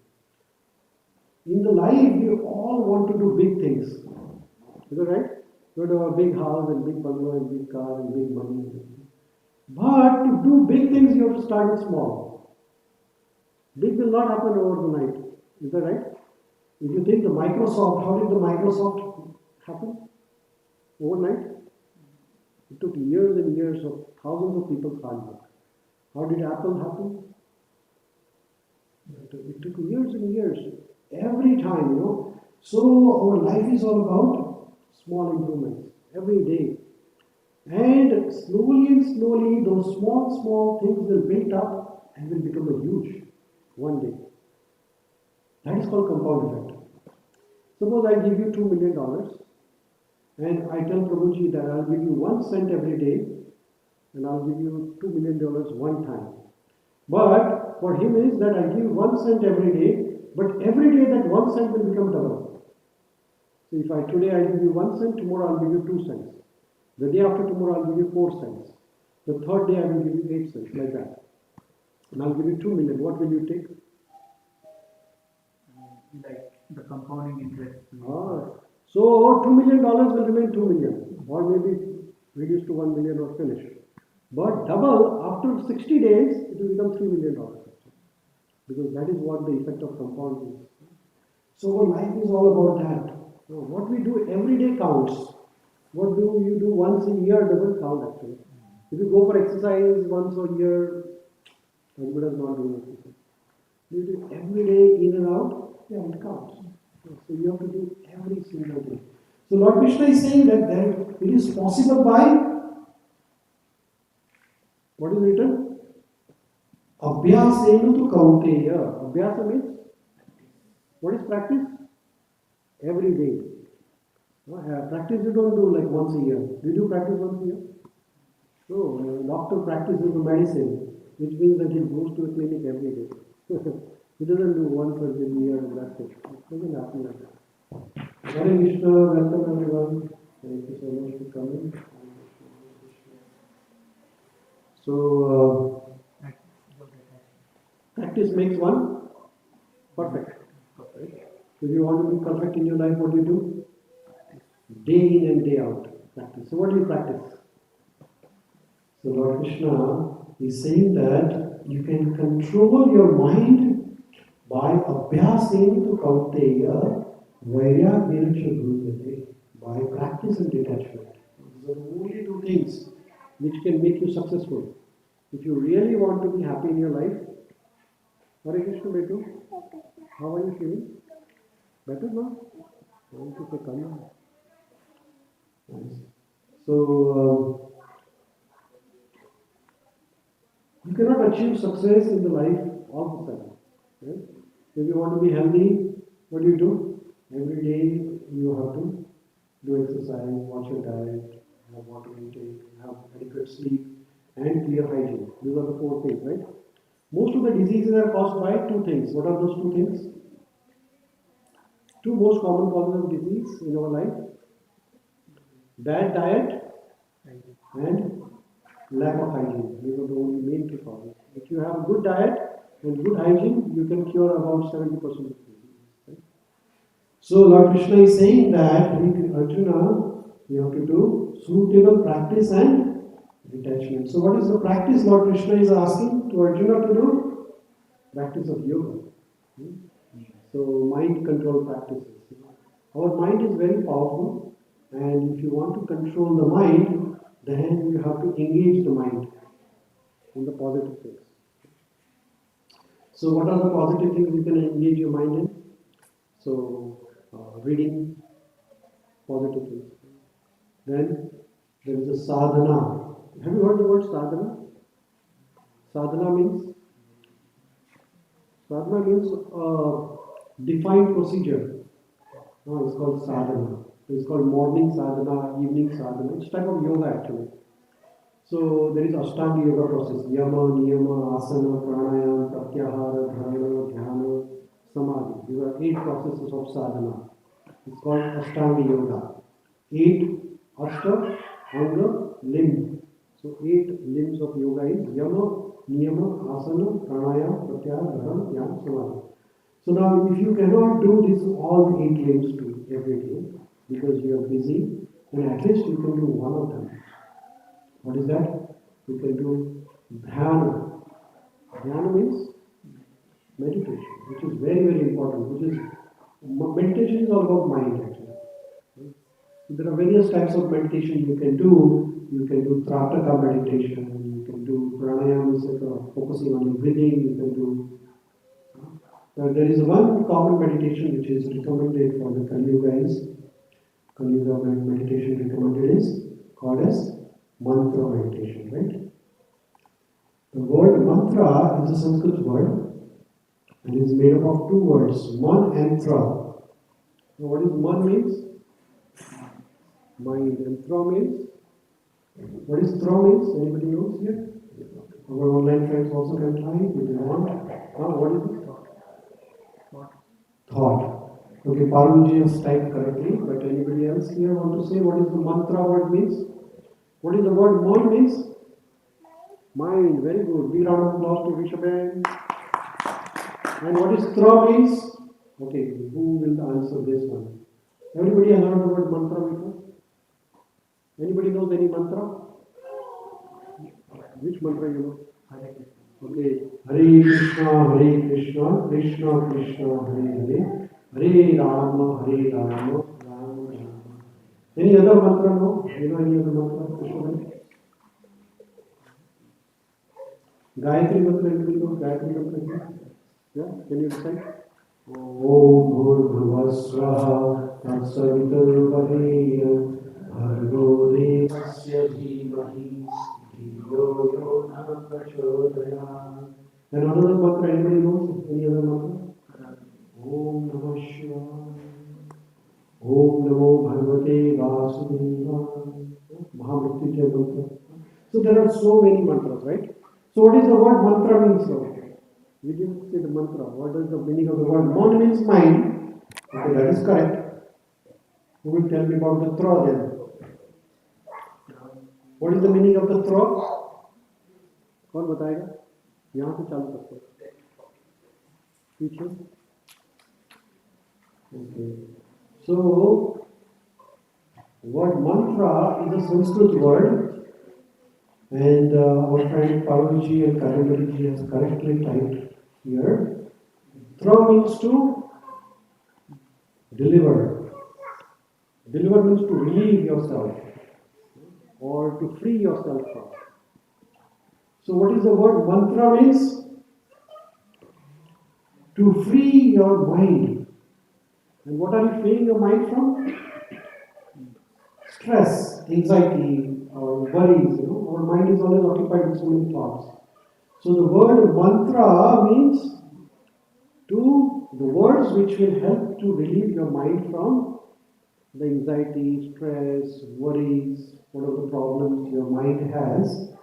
In the life, we all want to do big things. Is that right? You want to have a big house and big bungalow and big car and big money. But to do big things, you have to start with small. Big will not happen overnight. Is that right? If you think the Microsoft, how did the Microsoft happen? Overnight? It took years and years of thousands of people's hard work. How did Apple happen? It took years and years. Every time, you know. So our life is all about small improvements every day. And slowly, those small things will build up and will become a huge one day. That is called compound effect. Suppose I give you $2 million and I tell Prabhuji that I'll give you 1 cent every day and I'll give you $2 million one time. But for him is that I give 1 cent every day, but every day that 1 cent will become double. So if today I give you 1 cent, tomorrow I'll give you 2 cents. The day after tomorrow I'll give you 4 cents. The third day I will give you 8 cents, like that. And I'll give you 2 million. What will you take? Like the compounding interest. So $2 million will remain 2 million, or maybe reduce to 1 million or finish. But double after 60 days, it will become $3 million. Because that is what the effect of compound is. So our life is all about that. What we do every day counts. What do you do once a year doesn't count actually. If you go for exercise once a year, as good as not doing exercise. You do every day in and out, yeah, it counts. So you have to do every single day. So Lord Krishna is saying that it is possible by what is written? Abhyasena tu kaunteya. Abhyasa means what is practice? Every day. Practice you don't do like once a year. Do you do practice once a year? No, a doctor practices the medicine, which means that he goes to a clinic every day. He doesn't do one surgery a year and that's it. It doesn't happen like that. Hare Krishna, welcome everyone. Thank you so much for coming. So, practice makes one perfect. If you want to be perfect in your life, what do you do? Day in and day out, practice. So, what do you practice? So, Lord Krishna is saying that you can control your mind by abhyasena tu kaunteya vairagya guruyate, by practice and detachment. These are the only two things which can make you successful. If you really want to be happy in your life, Hare Krishna Betu, how are you feeling? Better now? Thank you for coming. Nice. So, you cannot achieve success in the life all of a sudden. Right? If you want to be healthy, what do? Every day you have to do exercise, watch your diet, have water intake, have adequate sleep, and clear hygiene. These are the four things, right? Most of the diseases are caused by two things. What are those two things? Two most common causes of disease in our life: bad diet and lack of hygiene. These are the only main two causes. If you have a good diet and good hygiene, you can cure about 70% of disease. Right? So Lord Krishna is saying that Arjuna, you have to do suitable practice and detachment. So what is the practice Lord Krishna is asking to Arjuna to do? Practice of yoga. So mind control practices. Our mind is very powerful, and if you want to control the mind, then you have to engage the mind in the positive things. So what are the positive things you can engage your mind in? So reading positive things. Then there is a sadhana. Have you heard the word sadhana? Sadhana means defined procedure. It's called sadhana. It's called morning sadhana, evening sadhana. It's type of yoga actually. So there is Ashtanga yoga process: yama, niyama, asana, pranayama, pratyahara, dharana, dhyana, samadhi. These are 8 processes of sadhana. It's called Ashtanga yoga. 8 ashta, anga, limb. So 8 limbs of yoga is yama, niyama, asana, pranayama, pratyahara, dharana, dhyana, samadhi. So now if you cannot do this all 8 limbs every day because you are busy, then at least you can do one of them. What is that? You can do dhyana. Dhyana means meditation, which is very, very important. Meditation is all about mind actually. So there are various types of meditation you can do. You can do Trataka meditation, you can do pranayama, focusing on your breathing, you can do. There is one common meditation which is recommended for the Kali Yuga. Kali Yuga meditation recommended is called as mantra meditation, right? The word mantra is a Sanskrit word and is made up of 2 words, man and tra. Now what is man means? Mind, and tra means? What is tra means? Anybody knows here? Our online friends also can try if they want. What is it? Thought. Okay, Parulji has typed correctly, but anybody else here want to say what is the mantra word means? What is the word man means? Mind, very good. Big round of applause to Rishabh. And what is tra means? Okay, who will answer this one? Everybody has heard the word mantra before? Anybody knows any mantra? Which mantra you know? Okay. Hare Krishna, Krishna Krishna, Hare Hare Rama, Rama Rama. Any other mantra? No? You know any other mantra? Krishna? Gayatri mantra, anybody knows Gayatri mantra? Yeah, can you recite? ॐ भूर्भुवस्वः तत्सवितुर्वरेण्यं भर्गो देवस्य धीमहि धियो यो नः प्रचोदयात्. And another mantra, anybody knows? Any other mantra? Om Namah Shivaya. Om Namo Bhagavate Vasudevaya. Mahamrityunjay mantra. So there are so many mantras, right? So what is the word mantra means now? We didn't say the mantra. What is the meaning of the word? Mon means mind. Okay, that is correct. Who will tell me about the thra then? What is the meaning of the thra? कौन बताएगा? यहाँ से चालू करते हैं. पीछे. Okay. So, word mantra is a Sanskrit word, and our friend Parvati and Karyavari has correctly typed here. Thra means to deliver. Deliver means to relieve yourself or to free yourself from. So what is the word mantra means? To free your mind. And what are you freeing your mind from? Stress, anxiety, or worries. Our mind is always occupied with so many thoughts. So the word mantra means to the words which will help to relieve your mind from the anxiety, stress, worries, whatever the problems your mind has.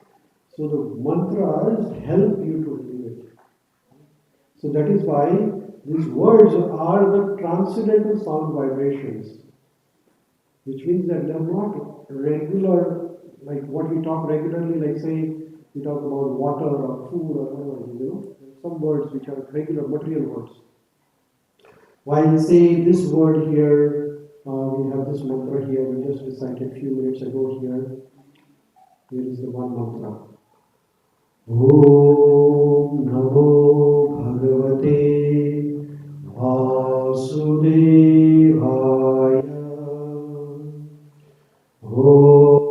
So the mantras help you to relieve it. So that is why these words are the transcendental sound vibrations, which means that they are not regular, like what we talk regularly, like say we talk about water or food or whatever, some words which are regular material words. While say this word here, we have this mantra here, we just recited a few minutes ago here. Here is the one mantra. Om Namo Bhagavate Vasudevaya. Om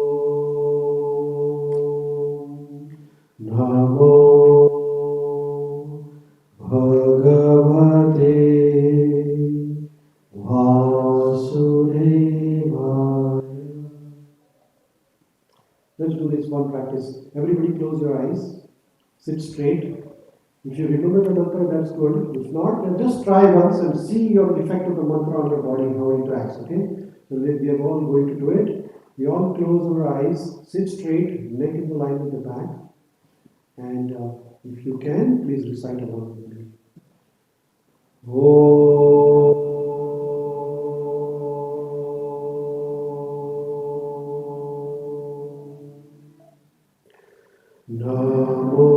Namo Bhagavate Vasudevaya. Let's do this one practice. Everybody close your eyes. Sit straight. If you remember the mantra, that's good. If not, then just try once and see your effect of the mantra on your body, how it interacts, okay? So we are all going to do it. We all close our eyes, sit straight, neck in the line with the back. And if you can, please recite along with me. Om Namo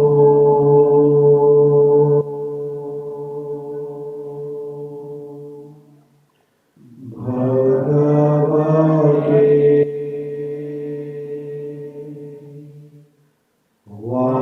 Bhagavate Vasudevaya.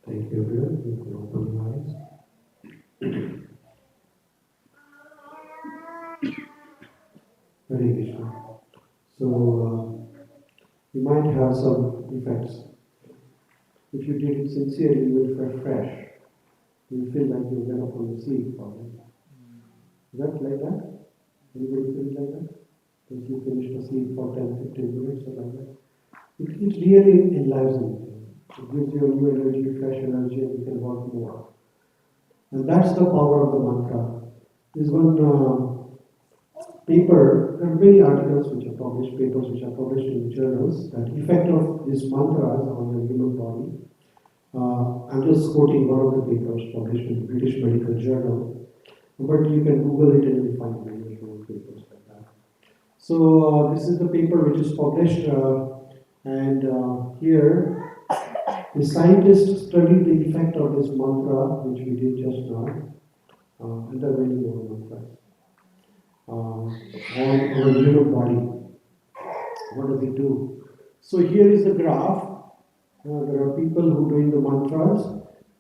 Thank you, everyone. You can open your eyes. Hare Krishna. So, you might have some effects. If you did it sincerely, you will feel fresh. You will feel like you get up on the sleep problem. Is that like that? Anybody feel like that? If you finish the sleep for 10, 15 minutes or like that? It really enlivens you. It gives you a new energy, fresh energy, and you can work more. And that's the power of the mantra. There's one paper, there are many articles which are published, papers which are published in journals, that effect of these mantras on the human body. I'm just quoting one of the papers published in the British Medical Journal, but you can Google it and you'll find many more papers like that. So this is the paper which is published, and here the scientists studied the effect of this mantra, which we did just now, and there are many more mantras, on our human body. What does it do? So here is the graph. There are people who do the mantras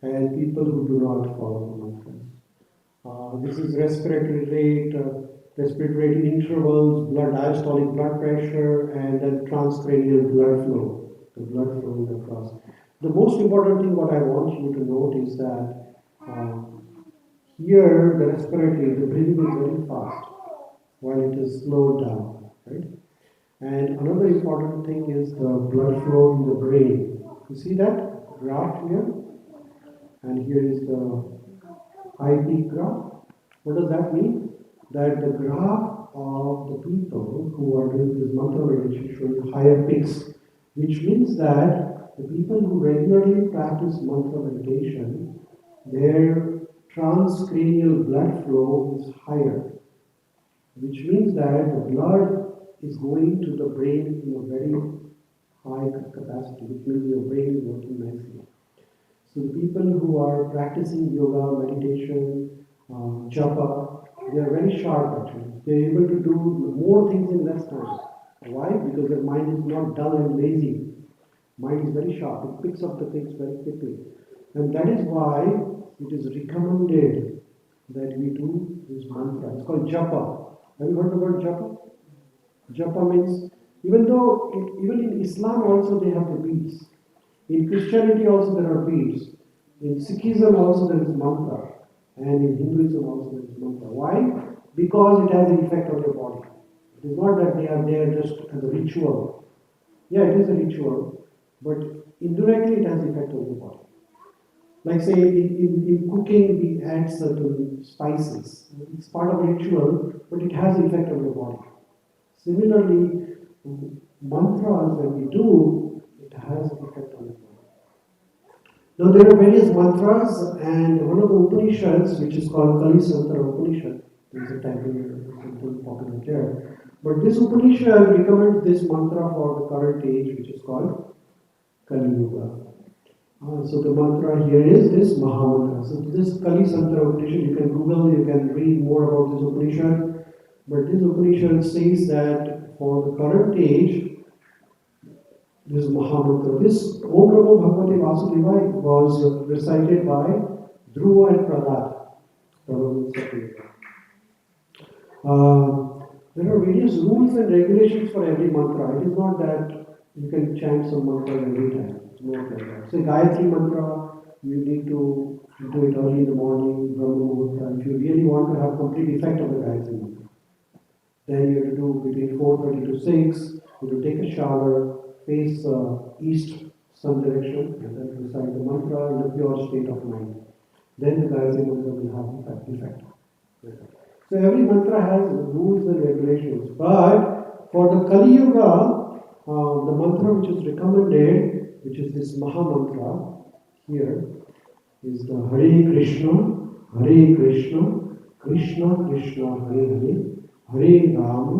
and people who do not follow the mantras. This is respiratory rate, respiratory rate intervals, blood diastolic blood pressure, and then transcranial blood flow, the blood flow across. The most important thing what I want you to note is that here the respiratory, the breathing is very fast while it is slowed down, right? And another important thing is the blood flow in the brain. You see that graph here? And here is the high peak graph. What does that mean? That the graph of the people who are doing this mantra meditation showing higher peaks, which means that the people who regularly practice mantra meditation, their transcranial blood flow is higher, which means that the blood is going to the brain in a very high capacity, which means your brain is working nicely. So the people who are practicing yoga, meditation, japa, they are very sharp actually. They are able to do more things in less time. Why? Because their mind is not dull and lazy. Mind is very sharp. It picks up the things very quickly. And that is why it is recommended that we do this mantra. It's called japa. Have you heard the word japa? Japa means, even in Islam also they have the beads. In Christianity also there are beads. In Sikhism also there is mantra. And in Hinduism also there is mantra. Why? Because it has an effect on your body. It is not that they are there just as a ritual. Yeah, it is a ritual, but indirectly it has an effect on your body. Like say in cooking we add certain spices. It's part of a ritual, but it has an effect on your body. Similarly, mantras when we do, it has an effect on the body. Now there are various mantras, and one of the Upanishads, which is called Kali Santara Upanishad, is a something popular there. But this Upanishad recommends this mantra for the current age, which is called Kali Yuga. So the mantra here is this Mahamantra. So this Kali Santara Upanishad, you can Google, you can read more about this Upanishad. But this Upanishad says that for the current age, this Mahamantra, this Om Namo Bhagavate Vasudevaya was recited by Dhruva and Prahlad. There are various rules and regulations for every mantra. It is not that you can chant some mantra every time. It's not like that. Say Gayatri mantra, you need to do it early in the morning, Brahma Muhurta. If you really want to have complete effect of the Gayatri mantra, then you have to do between 4:30 to 6. You have to take a shower, face east sun direction, and then recite the mantra in a pure state of mind. Then the Gayatri mantra will have effect. So every mantra has rules and regulations. But for the Kali Yuga, the mantra which is recommended, which is this Maha Mantra, here is the Hare Krishna, Krishna Krishna, Hare Hare, Hare Rama,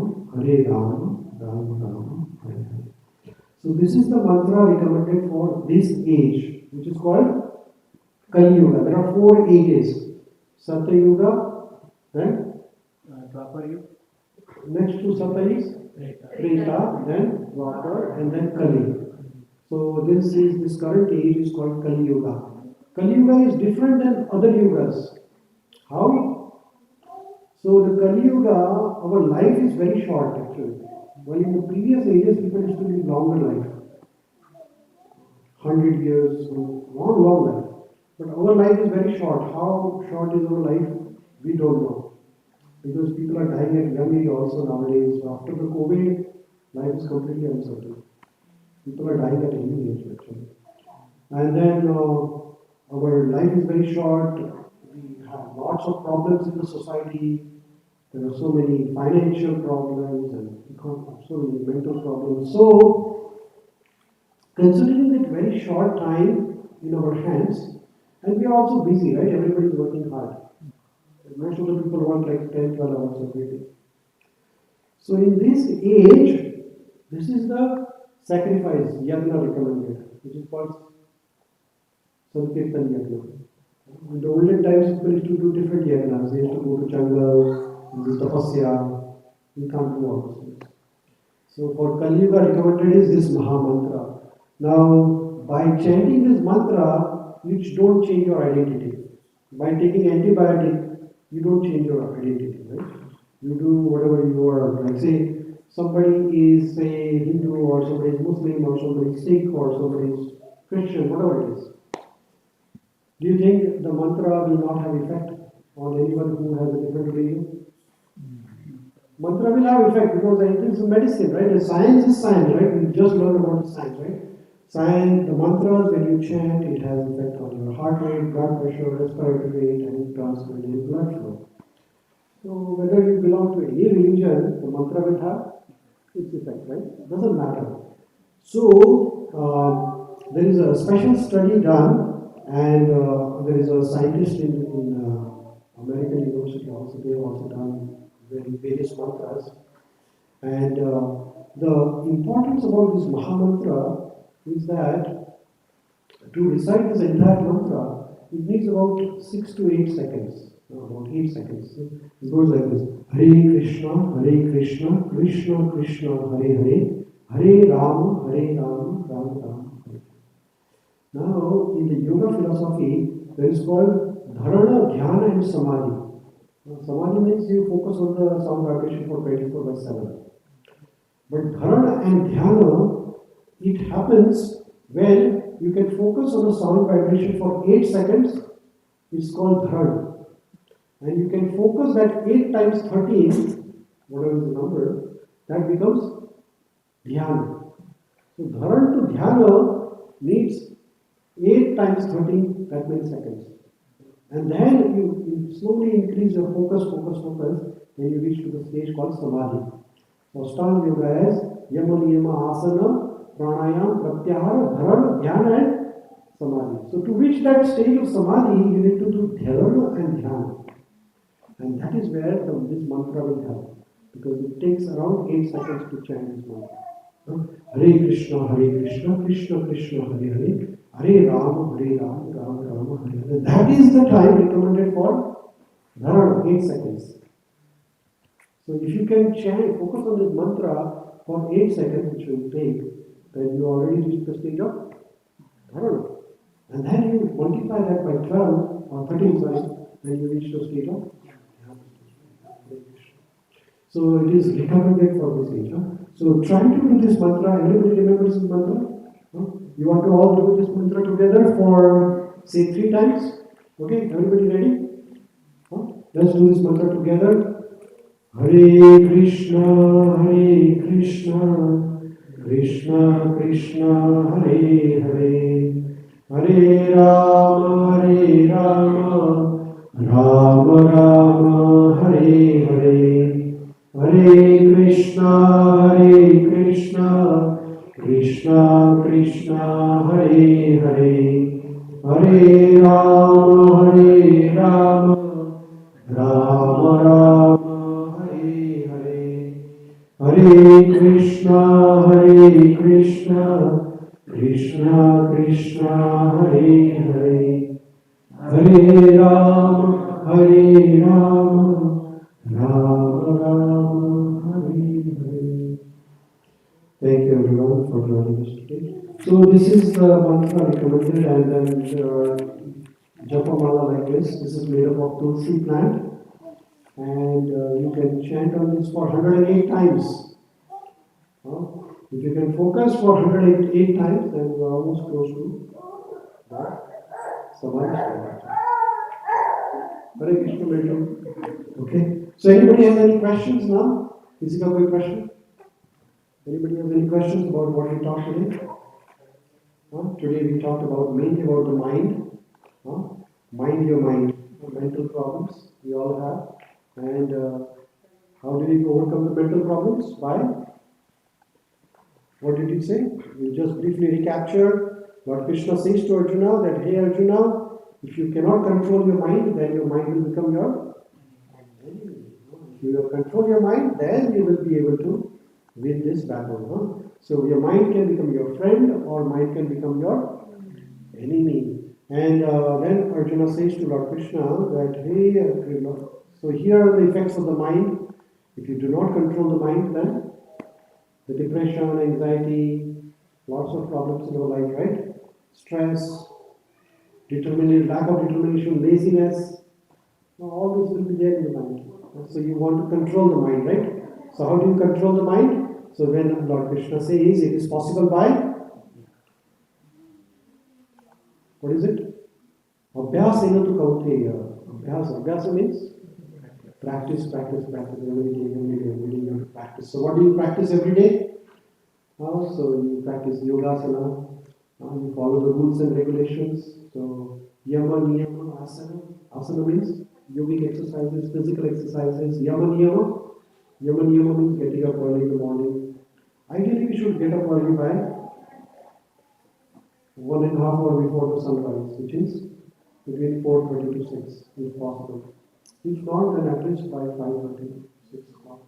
Rama Rama, Hare Hare. So this is the mantra recommended for this age, which is called Kali Yuga. There are 4 ages: Satya Yuga, right? Dwapar Yuga. Next to Satya is Treta, then Dwapar, and then Kali. So this current age is called Kali Yuga. Kali Yuga is different than other yugas. How? So the Kali Yuga, our life is very short actually. While in the previous ages, people used to live longer life. 100 years, long life. But our life is very short. How short is our life? We don't know. Because people are dying at young age also nowadays. So after the COVID, life is completely uncertain. People are dying at any age actually. And then our life is very short. We have lots of problems in the society. There are so many financial problems and so many mental problems. So, considering that very short time in our hands, and we are also busy, right? Everybody is working hard. Most of the people want like 10, 12 hours of day. So, in this age, this is the sacrifice yagna recommended, which is called Sankirtan yagna. In the olden times, people used to do different yagnas. They used to go to jungle, do tapasya. We can't do all those things. So for Kali Yuga recommended is this Maha Mantra. Now, by chanting this mantra, you don't change your identity. By taking antibiotic, you don't change your identity, right? You do whatever you are. Like say, somebody is say Hindu or somebody is Muslim or somebody is Sikh or somebody is Christian, whatever it is. Do you think the mantra will not have effect on anyone who has a different religion? Mantra will have effect because it is medicine, right? And science is science, right? We just learned about the science, right? Science, the mantras, when you chant, it has effect on your heart rate, blood pressure, respiratory rate, and transfer and blood flow. So whether you belong to any religion, the mantra will have its effect, right? It doesn't matter. So there is a special study done, and there is a scientist in American University also. They have also done various mantras, and the importance about this Maha Mantra is that to recite this entire mantra, it needs about 6 to 8 seconds. About 8 seconds. It goes like this: Hare Krishna, Krishna Krishna, Hare Hare, Hare Rama, Rama Rama, Hare. Now, in the yoga philosophy, there is called Dharana, Dhyana, and Samadhi. Samadhi means you focus on the sound vibration for 24/7. But Dharana and Dhyana, it happens when you can focus on a sound vibration for 8 seconds. It's called Dharana. And you can focus that 8 times 13, whatever is the number, that becomes Dhyana. So Dharana to Dhyana needs 8 times 13, that means seconds. And then you slowly increase your focus, then you reach to the stage called Samadhi. So Ashtanga Yoga is Yama Niyama Asana, Pranayam, Pratyahara, Dharana, Dhyana and Samadhi. So to reach that stage of Samadhi, you need to do Dharana and Dhyana. And that is where this mantra will help. Because it takes around 8 seconds to chant this mantra. Hare Krishna, Krishna Krishna, Hare Hare, Hare Rama, Rama Rama, Hare Hare. That is the time recommended for Dharana, 8 seconds. So if you can chant, focus on this mantra for 8 seconds, which will take, then you already reach the stage of Dharana. And then you multiply that by 12 or 13, then you reach the stage of. So it is recommended for this age. So try to do this mantra. Everybody remembers this mantra? You want to all do this mantra together for say 3 times? Okay, everybody ready? Let's do this mantra together. Hare Krishna, Krishna Krishna, Hare Hare, Hare Rama, Rama Rama, Hare Hare. Hare Krishna, Krishna Krishna, Hare Hare, Hare Rama, Rama Rama, Hare Hare. Hare Krishna, Krishna Krishna, Hare Hare, Hare Rama, Rama Rama, Hare Hare. Thank you everyone for joining us today. So this is the mantra recommended, and then japa mala like this. This is made up of tulsi plant, and you can chant on this for 108 times. If you can focus for 108 times, then you are almost close to the samadhi. Hare Krishna, welcome. Okay. So anybody has any questions now? Is it a good question? Anybody has any questions about what we talked today? Today we talked about mainly about the mind. Mind your mind. Mental problems we all have. And how do we overcome the mental problems? By, what did he say? We just briefly recapture. Lord Krishna says to Arjuna that, hey Arjuna, if you cannot control your mind, then your mind will become your enemy. If you control your mind, then you will be able to win this battle. So your mind can become your friend, or mind can become your enemy. And then Arjuna says to Lord Krishna that, hey, so here are the effects of the mind. If you do not control the mind, then the depression, anxiety, lots of problems in our life, right? Stress, determination, lack of determination, laziness, all this will be there in the mind. So you want to control the mind, right? So how do you control the mind? So when Lord Krishna says it is possible by, what is it? Abhyasena tu kauteya. Abhyasa means practice. Every day you have to practice. So what do you practice every day? So you practice yogasana. You follow the rules and regulations. So yama, niyama, asana. Asana means yogic exercises, physical exercises. Yama, niyama. Yama, niyama means getting up early in the morning. Ideally, we should get up early by 1.5 hours before the sunrise, which is between 4:30 to 6, if possible. If not, then at least by 5:30, 6 o'clock.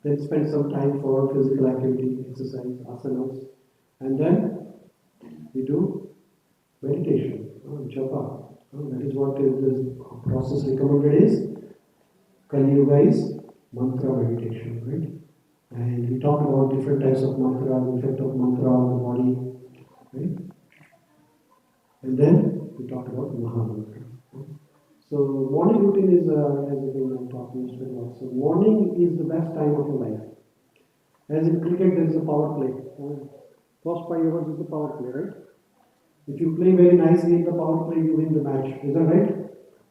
Then spend some time for physical activity, exercise, asanas, and then we do meditation, japa. That is what this process recommended is. Kali Yuga is mantra meditation, right? And we talked about different types of mantra, the effect of mantra on the body, right? And then we talked about Mahamantra. So morning routine is, as we talked yesterday also, morning is the best time of your life. As in cricket, there is a power play. First 5 overs is the power play, right? If you play very nicely in the power play, you win the match. Is that right?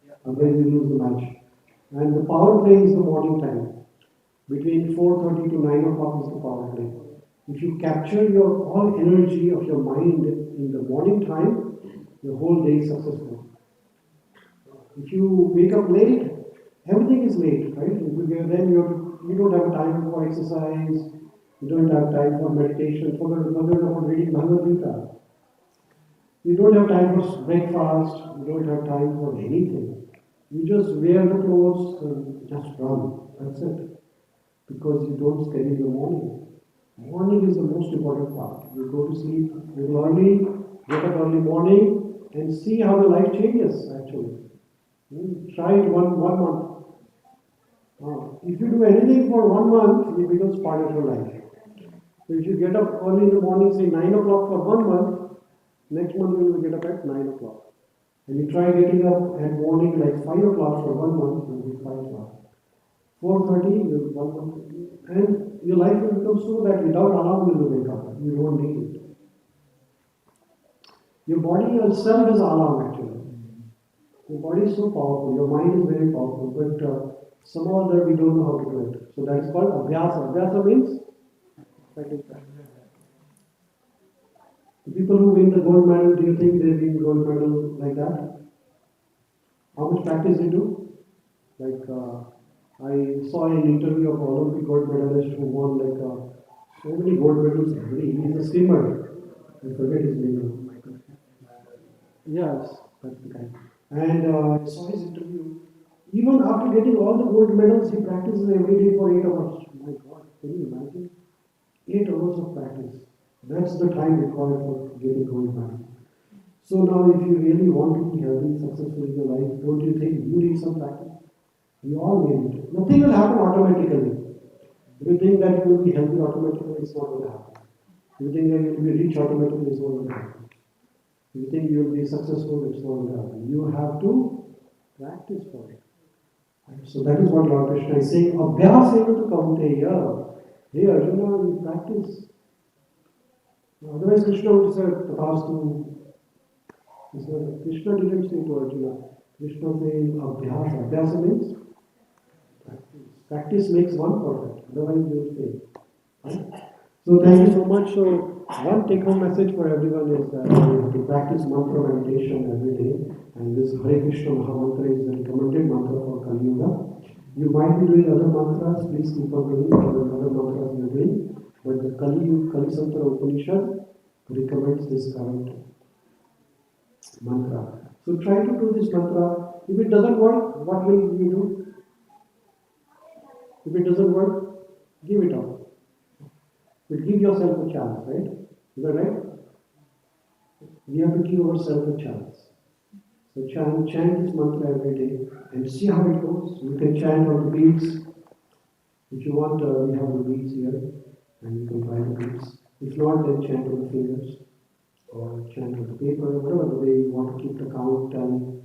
Yeah. Otherwise, you lose the match. And the power play is the morning time. Between 4:30 to 9 o'clock is the power play. If you capture your all energy of your mind in the morning time, your whole day is successful. If you wake up late, everything is late, right? Then you don't have time for exercise, you don't have time for meditation, forget about reading Bhagavad Gita. You don't have time for breakfast, you don't have time for anything. You just wear the clothes and just run. That's it. Because you don't schedule the morning. Morning is the most important part. You go to sleep little early, get up early morning, and see how the life changes actually. Try it one month. If you do anything for 1 month, it becomes part of your life. So if you get up early in the morning, say 9 o'clock for 1 month, next month you will get up at 9 o'clock. And you try getting up at morning like 5 o'clock for 1 month, you will be 5 o'clock. 4:30, you will 1 month. And your life will become so that without alarm you will wake up. You don't need it. Your body itself is alarm actually. Your body is so powerful. Your mind is very powerful. But somehow or other we don't know how to do it. So that is called abhyasa. Abhyasa means practice. The people who win the gold medal, do you think they win gold medal like that? How much practice they do? Like I saw an interview of Olympic gold medalist who won like so many gold medals. He's a swimmer. I forget his name now. Yes, that's the guy. And I saw his interview. Even after getting all the gold medals, he practices every day for 8 hours. My God, can you imagine? 8 hours of practice. That's the time required for getting gold medal. So now, if you really want to be healthy, successful in your life, don't you think you need some practice? We all need it. Nothing will happen automatically. If you think that you will be healthy automatically, it's not going to happen. If you think that you will be rich automatically, it's not going to happen. If you think you will be successful, it's not going to happen. You have to practice for it. So that is what Lord Krishna is saying. Abhyasena tu kauteya. Hey Arjuna, you practice. Otherwise Krishna would say, Tathastu. Krishna didn't say to Arjuna. Krishna says abhyasa. Abhyasa means practice. Practice makes one perfect. Otherwise you will fail. Right? So thank you so much. So one take-home message for everyone is that you have to practice mantra meditation every day, and this Hare Krishna Mahamantra is the recommended mantra for Kali Yuga. You might be doing other mantras, please keep on doing other mantras you're doing, but the Kali Sutra Upanishad recommends this current mantra. So try to do this mantra. If it doesn't work, what will you do? If it doesn't work, give it up. But give yourself a chance, right? Is that right? We have to give ourselves a chance. So chant this mantra every day and see how it goes. You can chant on the beats. If you want, we have the beats here, and you can try the beats. If not, then chant on the fingers or chant on the paper, whatever the way you want to keep the count tally.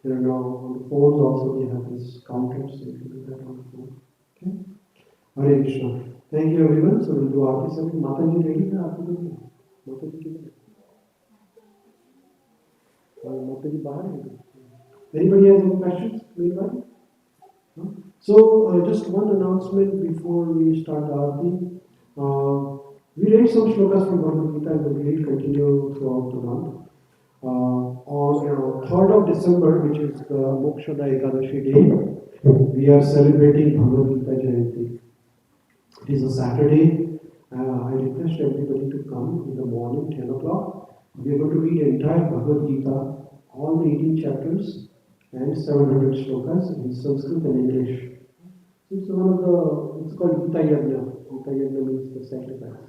There are now on the phones also they have this counter, so you can do that on the phone. Okay? Hare Krishna. Thank you everyone. So we'll do Aarti Samhi. Mataji ready na Aarti Samhi? Mataji किधर है? Mataji बाहर है. Anybody has any questions? Meanwhile? No? So just one announcement before we start Aarti. We read some shlokas from Bhagavad Gita and we will continue throughout the month. On 3rd of December, which is the Mokshada Ekadashi day, we are celebrating Bhagavad Gita Jayanti. It is a Saturday. I request everybody to come in the morning, 10 o'clock. We are going to read entire Bhagavad Gita, all the 18 chapters and 700 shlokas in Sanskrit and English. It's called Gita Yajna. Gita Yajna means the sacrifice.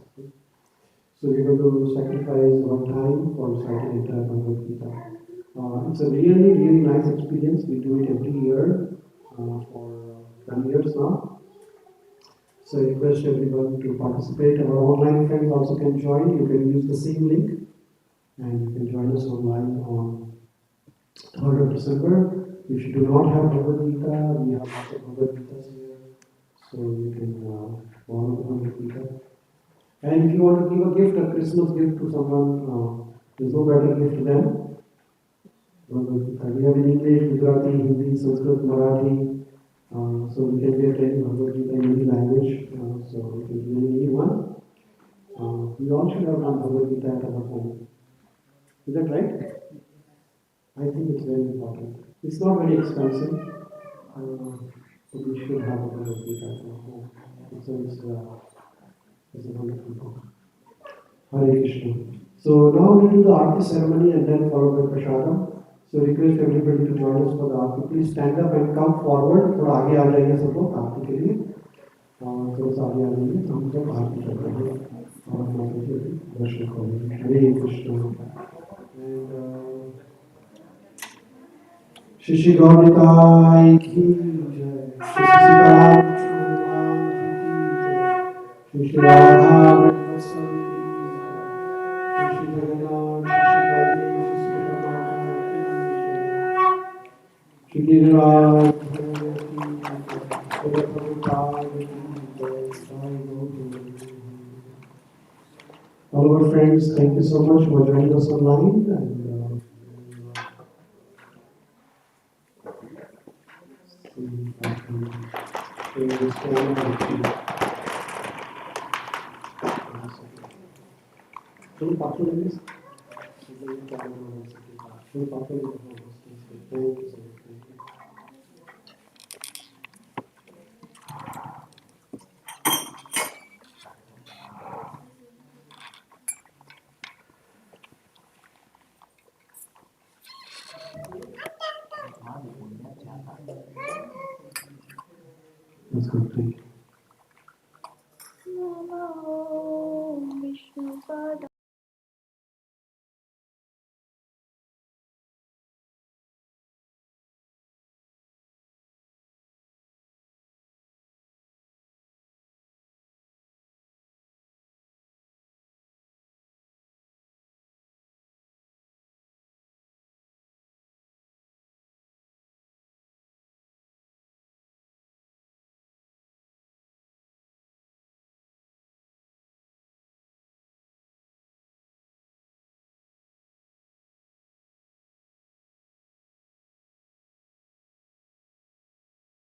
So we're going to sacrifice one time for reciting entire Bhagavad Gita. It's a really, really nice experience. We do it every year for 10 years now. So I request everyone to participate. Our online friends also can join. You can use the same link and you can join us online on 3rd of December. If you do not have Bhagavad Gita, we have lots of Bhagavad Gitas here. So you can follow the Bhagavad Gita. And if you want to give a gift, a Christmas gift to someone, there's no better gift than Bhagavad Gita. We have in English, Gujarati, Hindi, Sanskrit, Marathi. So we can get any Bhagavad Gita in any language. So if you really need one, we all should have one Bhagavad Gita at our home. Is that right? I think it's very important. It's not very expensive, but we should have a Bhagavad Gita at our home. It's a wonderful book. Hare Krishna. So now we do the Aarti ceremony and then followed by Prashadam. So request everybody to join us for the Aarti. Please stand up and come forward. थोड़ा आगे आ जाइए सब लोग आरती के लिए और थोड़ा सा आगे आ जाइए हम सब आरती कर रहे हैं और माता जी दर्शन करेंगे. हरे Krishna. And Shri Gauritai ki jai. Shri Sitaram Shri Radha Vasant Shri Jagannath Shri Giriraj all our friends, thank you so much for joining us online and let's go.